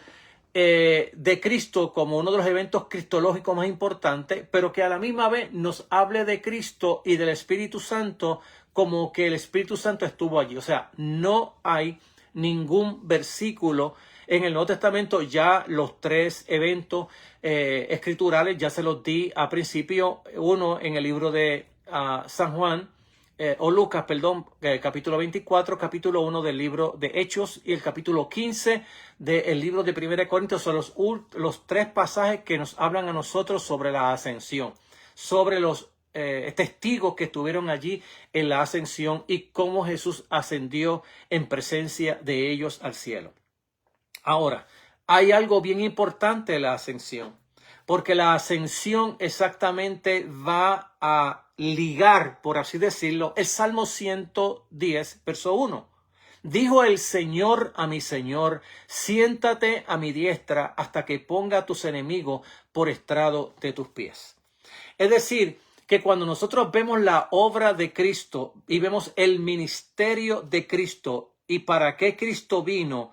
de Cristo como uno de los eventos cristológicos más importantes, pero que a la misma vez nos hable de Cristo y del Espíritu Santo como que el Espíritu Santo estuvo allí. O sea, no hay ningún versículo en el Nuevo Testamento. Ya los tres eventos escriturales ya se los di al principio. Uno en el libro de San Juan, Lucas, capítulo 24, capítulo 1 del libro de Hechos, y el capítulo 15 del libro de 1 Corintios. Son los tres pasajes que nos hablan a nosotros sobre la ascensión, sobre los testigos que estuvieron allí en la ascensión y cómo Jesús ascendió en presencia de ellos al cielo. Ahora, hay algo bien importante en la ascensión, porque la ascensión exactamente va a ligar, por así decirlo, el Salmo 110, verso 1. Dijo el Señor a mi Señor: siéntate a mi diestra hasta que ponga a tus enemigos por estrado de tus pies. Es decir, que cuando nosotros vemos la obra de Cristo y vemos el ministerio de Cristo y para qué Cristo vino,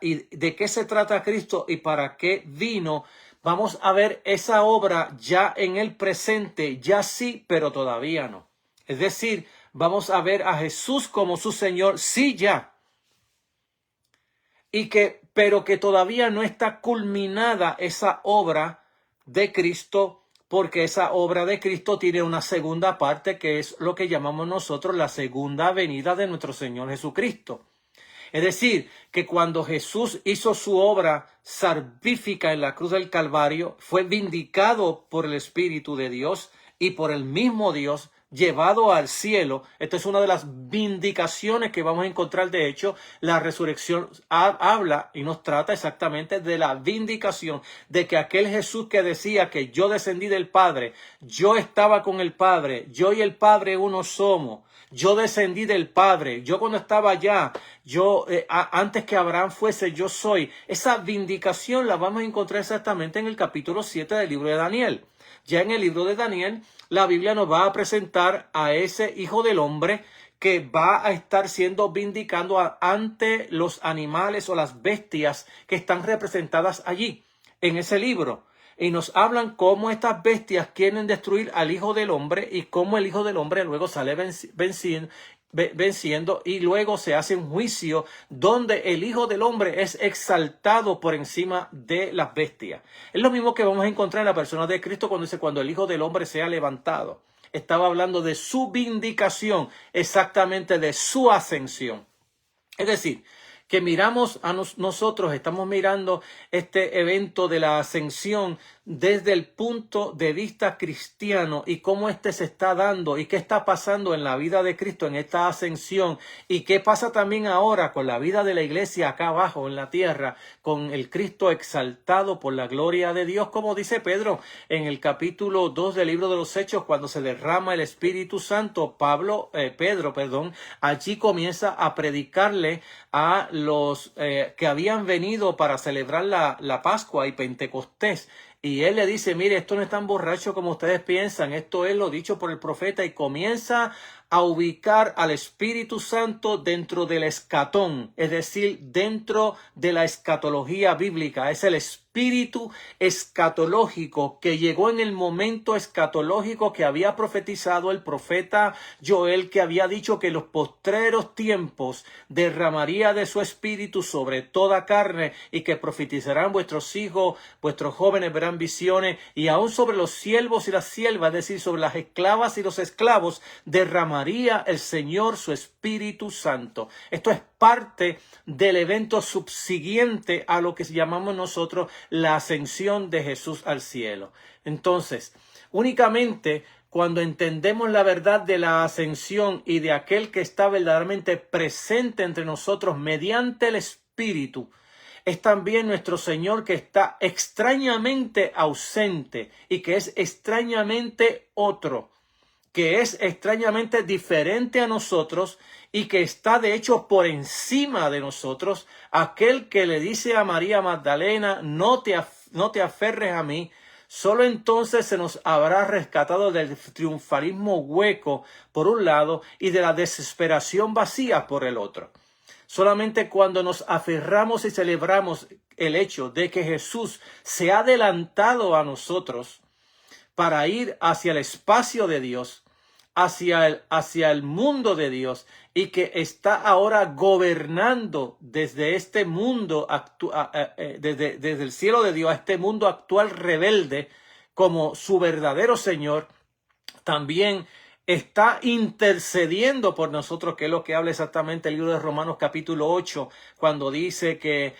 y de qué se trata Cristo y para qué vino, vamos a ver esa obra ya en el presente, ya sí, pero todavía no. Es decir, vamos a ver a Jesús como su Señor, sí ya, pero que todavía no está culminada esa obra de Cristo, porque esa obra de Cristo tiene una segunda parte, que es lo que llamamos nosotros la segunda venida de nuestro Señor Jesucristo. Es decir, que cuando Jesús hizo su obra salvífica en la cruz del Calvario, fue vindicado por el Espíritu de Dios y por el mismo Dios, llevado al cielo. Esta es una de las vindicaciones que vamos a encontrar. De hecho, la resurrección habla y nos trata exactamente de la vindicación de que aquel Jesús que decía que yo descendí del Padre, yo estaba con el Padre, yo y el Padre uno somos. Yo descendí del Padre, yo cuando estaba allá, antes que Abraham fuese, yo soy. Esa vindicación la vamos a encontrar exactamente en el capítulo 7 del libro de Daniel. Ya en el libro de Daniel, la Biblia nos va a presentar a ese Hijo del Hombre que va a estar siendo vindicado ante los animales o las bestias que están representadas allí, en ese libro. Y nos hablan cómo estas bestias quieren destruir al Hijo del Hombre y cómo el Hijo del Hombre luego sale venciendo, y luego se hace un juicio donde el Hijo del Hombre es exaltado por encima de las bestias. Es lo mismo que vamos a encontrar en la persona de Cristo cuando dice: cuando el Hijo del Hombre sea levantado. Estaba hablando de su vindicación, exactamente de su ascensión. Es decir, que miramos a nosotros, estamos mirando este evento de la ascensión desde el punto de vista cristiano y cómo se está dando y qué está pasando en la vida de Cristo en esta ascensión, y qué pasa también ahora con la vida de la iglesia acá abajo en la tierra, con el Cristo exaltado por la gloria de Dios, como dice Pedro en el capítulo 2 del libro de los Hechos, cuando se derrama el Espíritu Santo. Pedro, allí comienza a predicarle a los que habían venido para celebrar la Pascua y Pentecostés. Y él le dice: mire, esto no es tan borracho como ustedes piensan, esto es lo dicho por el profeta. Y comienza a ubicar al Espíritu Santo dentro del escatón, es decir, dentro de la escatología bíblica. Es el Espíritu espíritu escatológico que llegó en el momento escatológico que había profetizado el profeta Joel, que había dicho que en los postreros tiempos derramaría de su espíritu sobre toda carne y que profetizarán vuestros hijos, vuestros jóvenes verán visiones y aún sobre los siervos y las siervas, es decir, sobre las esclavas y los esclavos, derramaría el Señor su Espíritu Santo. Esto es parte del evento subsiguiente a lo que llamamos nosotros la ascensión de Jesús al cielo. Entonces, únicamente cuando entendemos la verdad de la ascensión y de aquel que está verdaderamente presente entre nosotros mediante el Espíritu, es también nuestro Señor que está extrañamente ausente y que es extrañamente otro, que es extrañamente diferente a nosotros y que está de hecho por encima de nosotros, aquel que le dice a María Magdalena, no te aferres a mí. Solo entonces se nos habrá rescatado del triunfalismo hueco por un lado y de la desesperación vacía por el otro. Solamente cuando nos aferramos y celebramos el hecho de que Jesús se ha adelantado a nosotros para ir hacia el espacio de Dios, hacia el mundo de Dios, y que está ahora gobernando desde este mundo, desde el cielo de Dios a este mundo actual rebelde como su verdadero Señor, también está intercediendo por nosotros, que es lo que habla exactamente el libro de Romanos capítulo 8, cuando dice que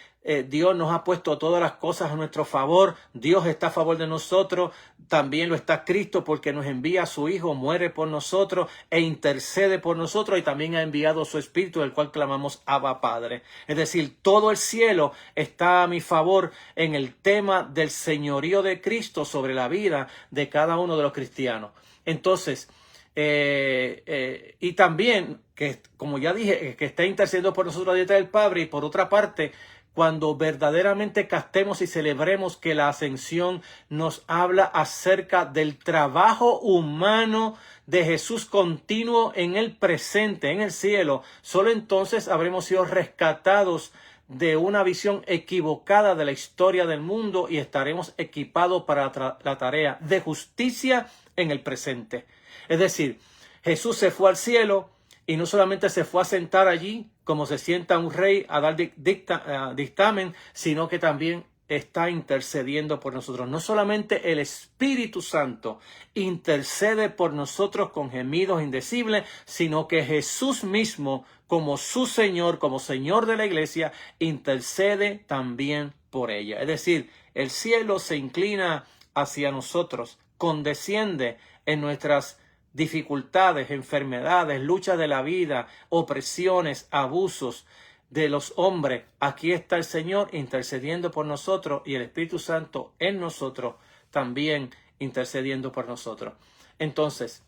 Dios nos ha puesto todas las cosas a nuestro favor, Dios está a favor de nosotros, también lo está Cristo porque nos envía a su Hijo, muere por nosotros e intercede por nosotros y también ha enviado su Espíritu, del cual clamamos Abba Padre. Es decir, todo el cielo está a mi favor en el tema del señorío de Cristo sobre la vida de cada uno de los cristianos. Entonces, y también, que como ya dije, que está intercediendo por nosotros detrás del Padre, y por otra parte, cuando verdaderamente castemos y celebremos que la ascensión nos habla acerca del trabajo humano de Jesús continuo en el presente, en el cielo, solo entonces habremos sido rescatados de una visión equivocada de la historia del mundo y estaremos equipados para la tarea de justicia en el presente. Es decir, Jesús se fue al cielo y no solamente se fue a sentar allí como se sienta un rey a dar dictamen, sino que también está intercediendo por nosotros. No solamente el Espíritu Santo intercede por nosotros con gemidos indecibles, sino que Jesús mismo, como su Señor, como Señor de la iglesia, intercede también por ella. Es decir, el cielo se inclina hacia nosotros, condesciende en nuestras dificultades, enfermedades, luchas de la vida, opresiones, abusos de los hombres. Aquí está el Señor intercediendo por nosotros y el Espíritu Santo en nosotros también intercediendo por nosotros. Entonces,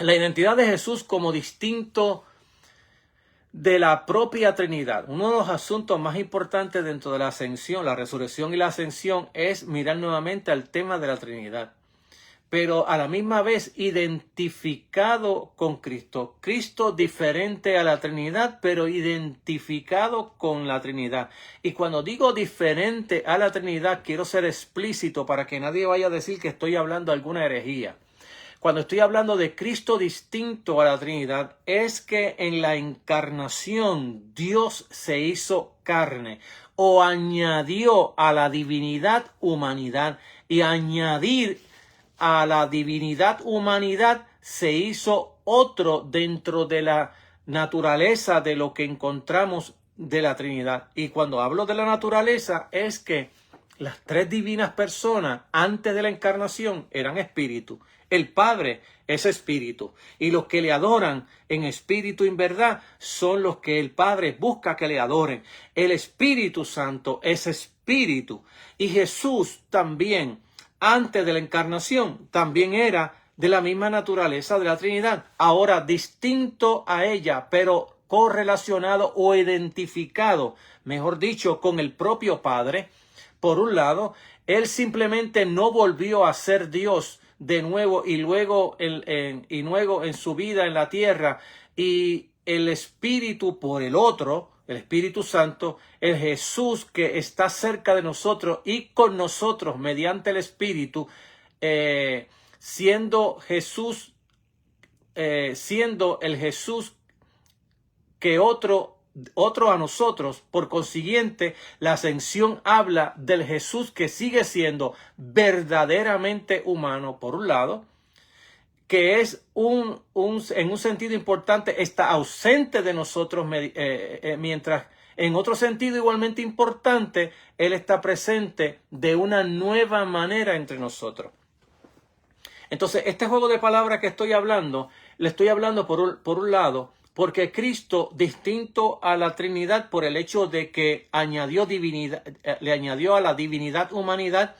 la identidad de Jesús como distinto de la propia Trinidad. Uno de los asuntos más importantes dentro de la ascensión, la resurrección y la ascensión, es mirar nuevamente al tema de la Trinidad, pero a la misma vez identificado con Cristo. Cristo diferente a la Trinidad, pero identificado con la Trinidad. Y cuando digo diferente a la Trinidad, quiero ser explícito para que nadie vaya a decir que estoy hablando de alguna herejía. Cuando estoy hablando de Cristo distinto a la Trinidad, es que en la encarnación Dios se hizo carne o añadió a la divinidad humanidad, y añadir a la divinidad humanidad se hizo otro dentro de la naturaleza de lo que encontramos de la Trinidad. Y cuando hablo de la naturaleza es que las tres divinas personas antes de la encarnación eran espíritu. El Padre es espíritu y los que le adoran en espíritu y en verdad son los que el Padre busca que le adoren. El Espíritu Santo es espíritu y Jesús también, antes de la encarnación, también era de la misma naturaleza de la Trinidad. Ahora distinto a ella, pero correlacionado o identificado, mejor dicho, con el propio Padre. Por un lado, Él simplemente no volvió a ser Dios de nuevo y luego en su vida en la tierra, y el Espíritu por el otro, el Espíritu Santo, el Jesús que está cerca de nosotros y con nosotros mediante el Espíritu, siendo el Jesús que otro a nosotros. Por consiguiente, la ascensión habla del Jesús que sigue siendo verdaderamente humano, por un lado, que es en un sentido importante está ausente de nosotros, mientras en otro sentido igualmente importante, Él está presente de una nueva manera entre nosotros. Entonces, este juego de palabras que estoy hablando, le estoy hablando por un lado, porque Cristo, distinto a la Trinidad por el hecho de que le añadió a la divinidad humanidad,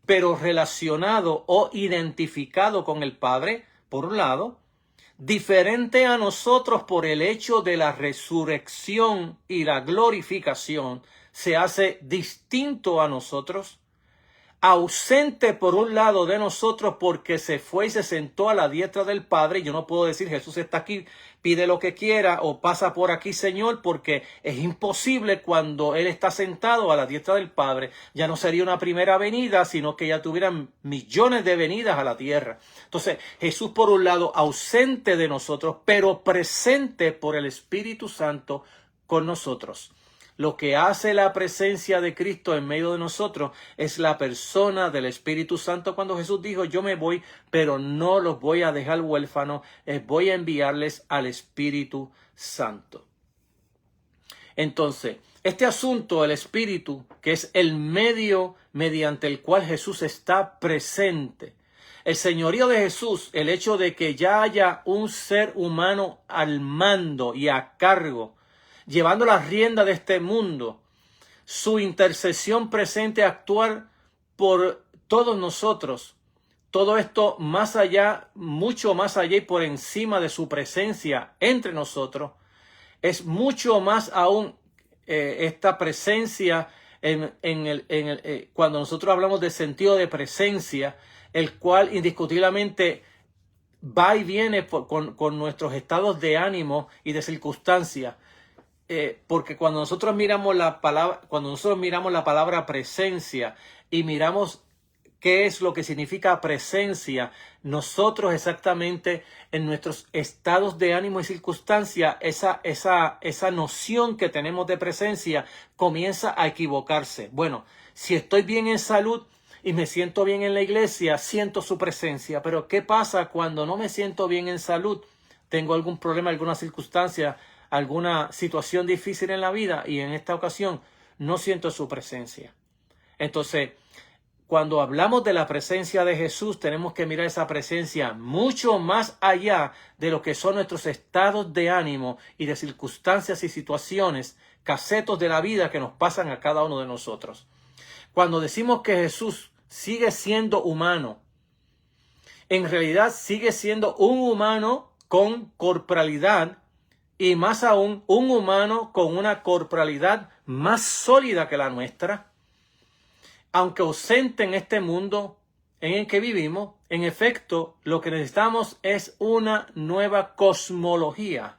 pero relacionado o identificado con el Padre, por un lado, diferente a nosotros por el hecho de la resurrección y la glorificación, se hace distinto a nosotros, ausente por un lado de nosotros porque se fue y se sentó a la diestra del Padre. Yo no puedo decir Jesús está aquí, pide lo que quiera o pasa por aquí, Señor, porque es imposible cuando Él está sentado a la diestra del Padre. Ya no sería una primera venida, sino que ya tuvieran millones de venidas a la tierra. Entonces, Jesús por un lado ausente de nosotros, pero presente por el Espíritu Santo con nosotros. Lo que hace la presencia de Cristo en medio de nosotros es la persona del Espíritu Santo. Cuando Jesús dijo, yo me voy, pero no los voy a dejar huérfanos, voy a enviarles al Espíritu Santo. Entonces, este asunto, el Espíritu, que es el medio mediante el cual Jesús está presente, el señorío de Jesús, el hecho de que ya haya un ser humano al mando y a cargo, llevando la rienda de este mundo, su intercesión presente a actuar por todos nosotros. Todo esto más allá, mucho más allá y por encima de su presencia entre nosotros, es mucho más aún esta presencia cuando nosotros hablamos de sentido de presencia, el cual indiscutiblemente va y viene con nuestros estados de ánimo y de circunstancia. Porque cuando nosotros miramos la palabra presencia y miramos qué es lo que significa presencia, nosotros exactamente en nuestros estados de ánimo y circunstancia, esa noción que tenemos de presencia comienza a equivocarse. Bueno, si estoy bien en salud y me siento bien en la iglesia, siento su presencia. Pero ¿qué pasa cuando no me siento bien en salud? Tengo algún problema, alguna circunstancia, alguna situación difícil en la vida y en esta ocasión no siento su presencia. Entonces, cuando hablamos de la presencia de Jesús, tenemos que mirar esa presencia mucho más allá de lo que son nuestros estados de ánimo y de circunstancias y situaciones, casetos de la vida que nos pasan a cada uno de nosotros. Cuando decimos que Jesús sigue siendo humano, en realidad sigue siendo un humano con corporalidad, y más aún, un humano con una corporalidad más sólida que la nuestra. Aunque ausente en este mundo en el que vivimos, en efecto, lo que necesitamos es una nueva cosmología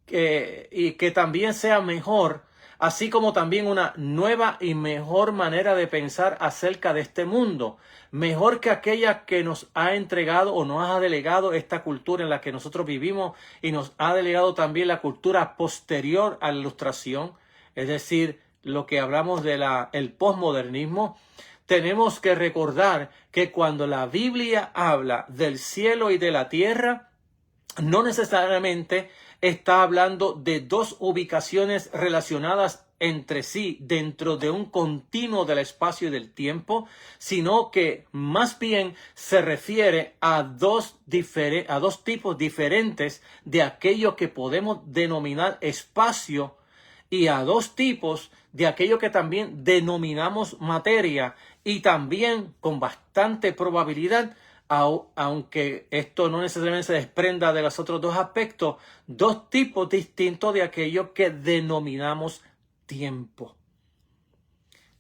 y que también sea mejor, así como también una nueva y mejor manera de pensar acerca de este mundo, mejor que aquella que nos ha entregado o nos ha delegado esta cultura en la que nosotros vivimos y nos ha delegado también la cultura posterior a la Ilustración, es decir, lo que hablamos de el posmodernismo. Tenemos que recordar que cuando la Biblia habla del cielo y de la tierra, no necesariamente está hablando de dos ubicaciones relacionadas entre sí dentro de un continuo del espacio y del tiempo, sino que más bien se refiere a dos tipos diferentes de aquello que podemos denominar espacio y a dos tipos de aquello que también denominamos materia, y también con bastante probabilidad, aunque esto no necesariamente se desprenda de los otros dos aspectos, dos tipos distintos de aquello que denominamos tiempo.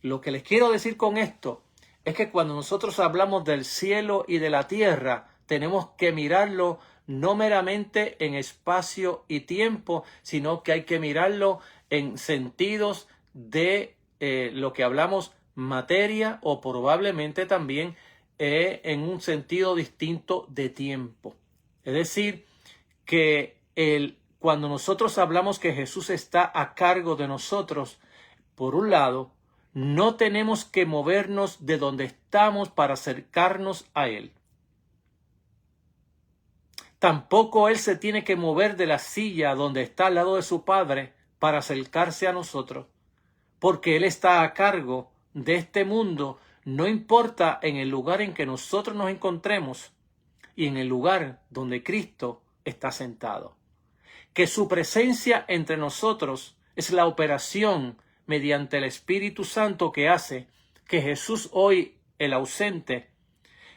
Lo que les quiero decir con esto es que cuando nosotros hablamos del cielo y de la tierra, tenemos que mirarlo no meramente en espacio y tiempo, sino que hay que mirarlo en sentidos de lo que hablamos materia o probablemente también en un sentido distinto de tiempo. Es decir, que cuando nosotros hablamos que Jesús está a cargo de nosotros, por un lado, no tenemos que movernos de donde estamos para acercarnos a Él. Tampoco Él se tiene que mover de la silla donde está al lado de su Padre para acercarse a nosotros, porque Él está a cargo de este mundo, no importa en el lugar en que nosotros nos encontremos y en el lugar donde Cristo está sentado. Que su presencia entre nosotros es la operación mediante el Espíritu Santo que hace que Jesús hoy, el ausente,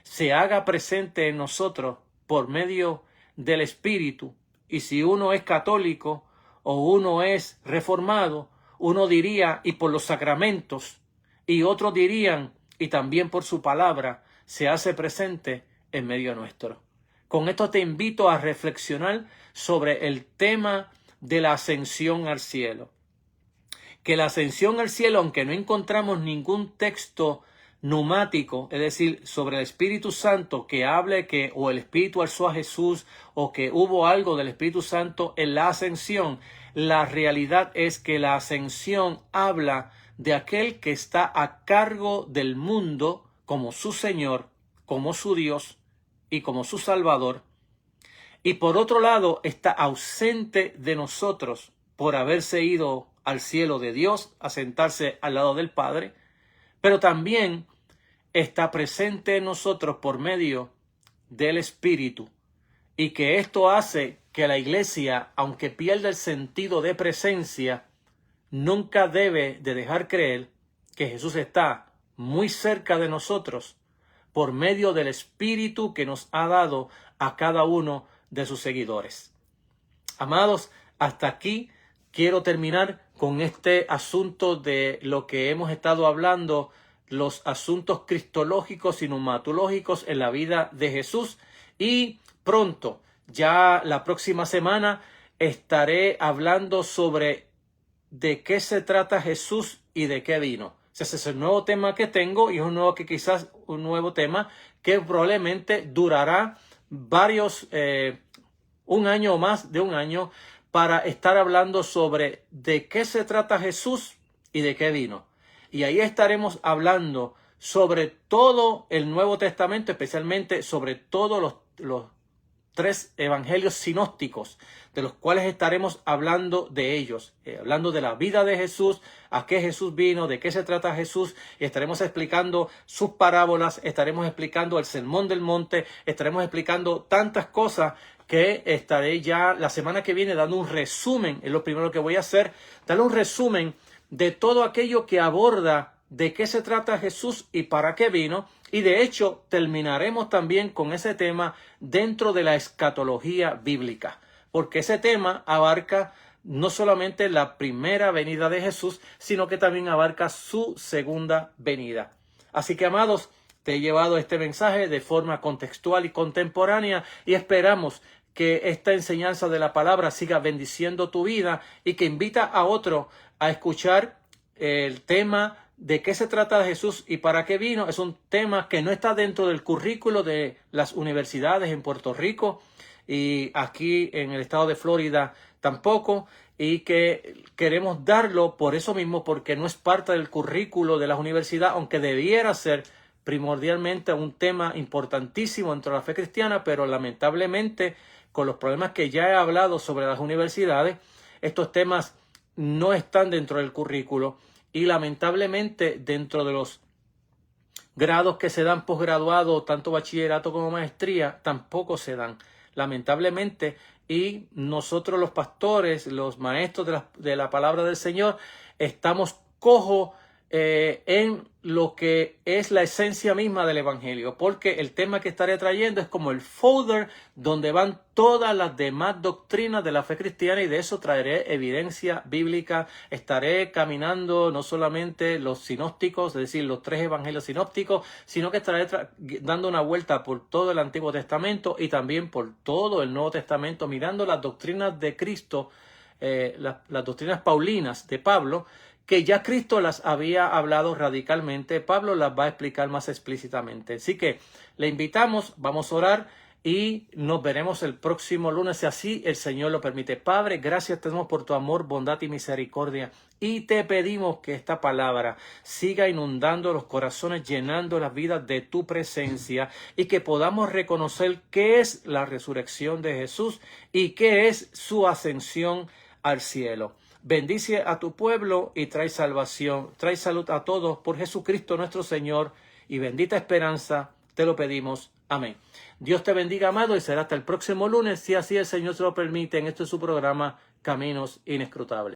se haga presente en nosotros por medio del Espíritu. Y si uno es católico o uno es reformado, uno diría, y por los sacramentos, y otros dirían, y también por su palabra, se hace presente en medio nuestro. Con esto te invito a reflexionar sobre el tema de la ascensión al cielo. Que la ascensión al cielo, aunque no encontramos ningún texto pneumático, es decir, sobre el Espíritu Santo que hable que o el Espíritu alzó a Jesús o que hubo algo del Espíritu Santo en la ascensión, la realidad es que la ascensión habla de aquel que está a cargo del mundo como su Señor, como su Dios y como su Salvador. Y por otro lado está ausente de nosotros por haberse ido al cielo de Dios a sentarse al lado del Padre, pero también está presente en nosotros por medio del Espíritu, y que esto hace que la iglesia, aunque pierda el sentido de presencia, nunca debe de dejar creer que Jesús está muy cerca de nosotros por medio del Espíritu que nos ha dado a cada uno de sus seguidores. Amados, hasta aquí quiero terminar con este asunto de lo que hemos estado hablando, los asuntos cristológicos y neumatológicos en la vida de Jesús. Y pronto, ya la próxima semana, estaré hablando sobre de qué se trata Jesús y de qué vino. Ese es el nuevo tema que tengo y es un nuevo tema que probablemente durará un año o más de un año para estar hablando sobre de qué se trata Jesús y de qué vino. Y ahí estaremos hablando sobre todo el Nuevo Testamento, especialmente sobre todos los 3 evangelios sinópticos, de los cuales estaremos hablando de ellos, hablando de la vida de Jesús, a qué Jesús vino, de qué se trata Jesús, y estaremos explicando sus parábolas, estaremos explicando el Sermón del Monte, estaremos explicando tantas cosas que estaré ya la semana que viene dando un resumen. Es lo primero que voy a hacer, darle un resumen de todo aquello que aborda de qué se trata Jesús y para qué vino. Y de hecho terminaremos también con ese tema dentro de la escatología bíblica, porque ese tema abarca no solamente la primera venida de Jesús, sino que también abarca su segunda venida. Así que, amados, te he llevado este mensaje de forma contextual y contemporánea y esperamos que esta enseñanza de la palabra siga bendiciendo tu vida y que invita a otro a escuchar el tema de qué se trata Jesús y para qué vino. Es un tema que no está dentro del currículo de las universidades en Puerto Rico y aquí en el estado de Florida tampoco, y que queremos darlo por eso mismo, porque no es parte del currículo de las universidades, aunque debiera ser primordialmente un tema importantísimo dentro de la fe cristiana, pero lamentablemente con los problemas que ya he hablado sobre las universidades, estos temas no están dentro del currículo y lamentablemente dentro de los grados que se dan posgraduado, tanto bachillerato como maestría, tampoco se dan, lamentablemente. Y nosotros los pastores, los maestros de la palabra del Señor, estamos cojos en lo que es la esencia misma del Evangelio, porque el tema que estaré trayendo es como el folder donde van todas las demás doctrinas de la fe cristiana, y de eso traeré evidencia bíblica. Estaré caminando no solamente los sinópticos, es decir, los 3 evangelios sinópticos, sino que estaré dando una vuelta por todo el Antiguo Testamento y también por todo el Nuevo Testamento, mirando las doctrinas de Cristo, las doctrinas paulinas de Pablo, que ya Cristo las había hablado radicalmente. Pablo las va a explicar más explícitamente. Así que le invitamos, vamos a orar y nos veremos el próximo lunes, si así el Señor lo permite. Padre, gracias te damos por tu amor, bondad y misericordia, y te pedimos que esta palabra siga inundando los corazones, llenando las vidas de tu presencia, y que podamos reconocer qué es la resurrección de Jesús y qué es su ascensión al cielo. Bendice a tu pueblo y trae salvación, trae salud a todos por Jesucristo nuestro Señor, y bendita esperanza te lo pedimos. Amén. Dios te bendiga, amado, y será hasta el próximo lunes, si así el Señor se lo permite, en este su programa Caminos Inescrutables.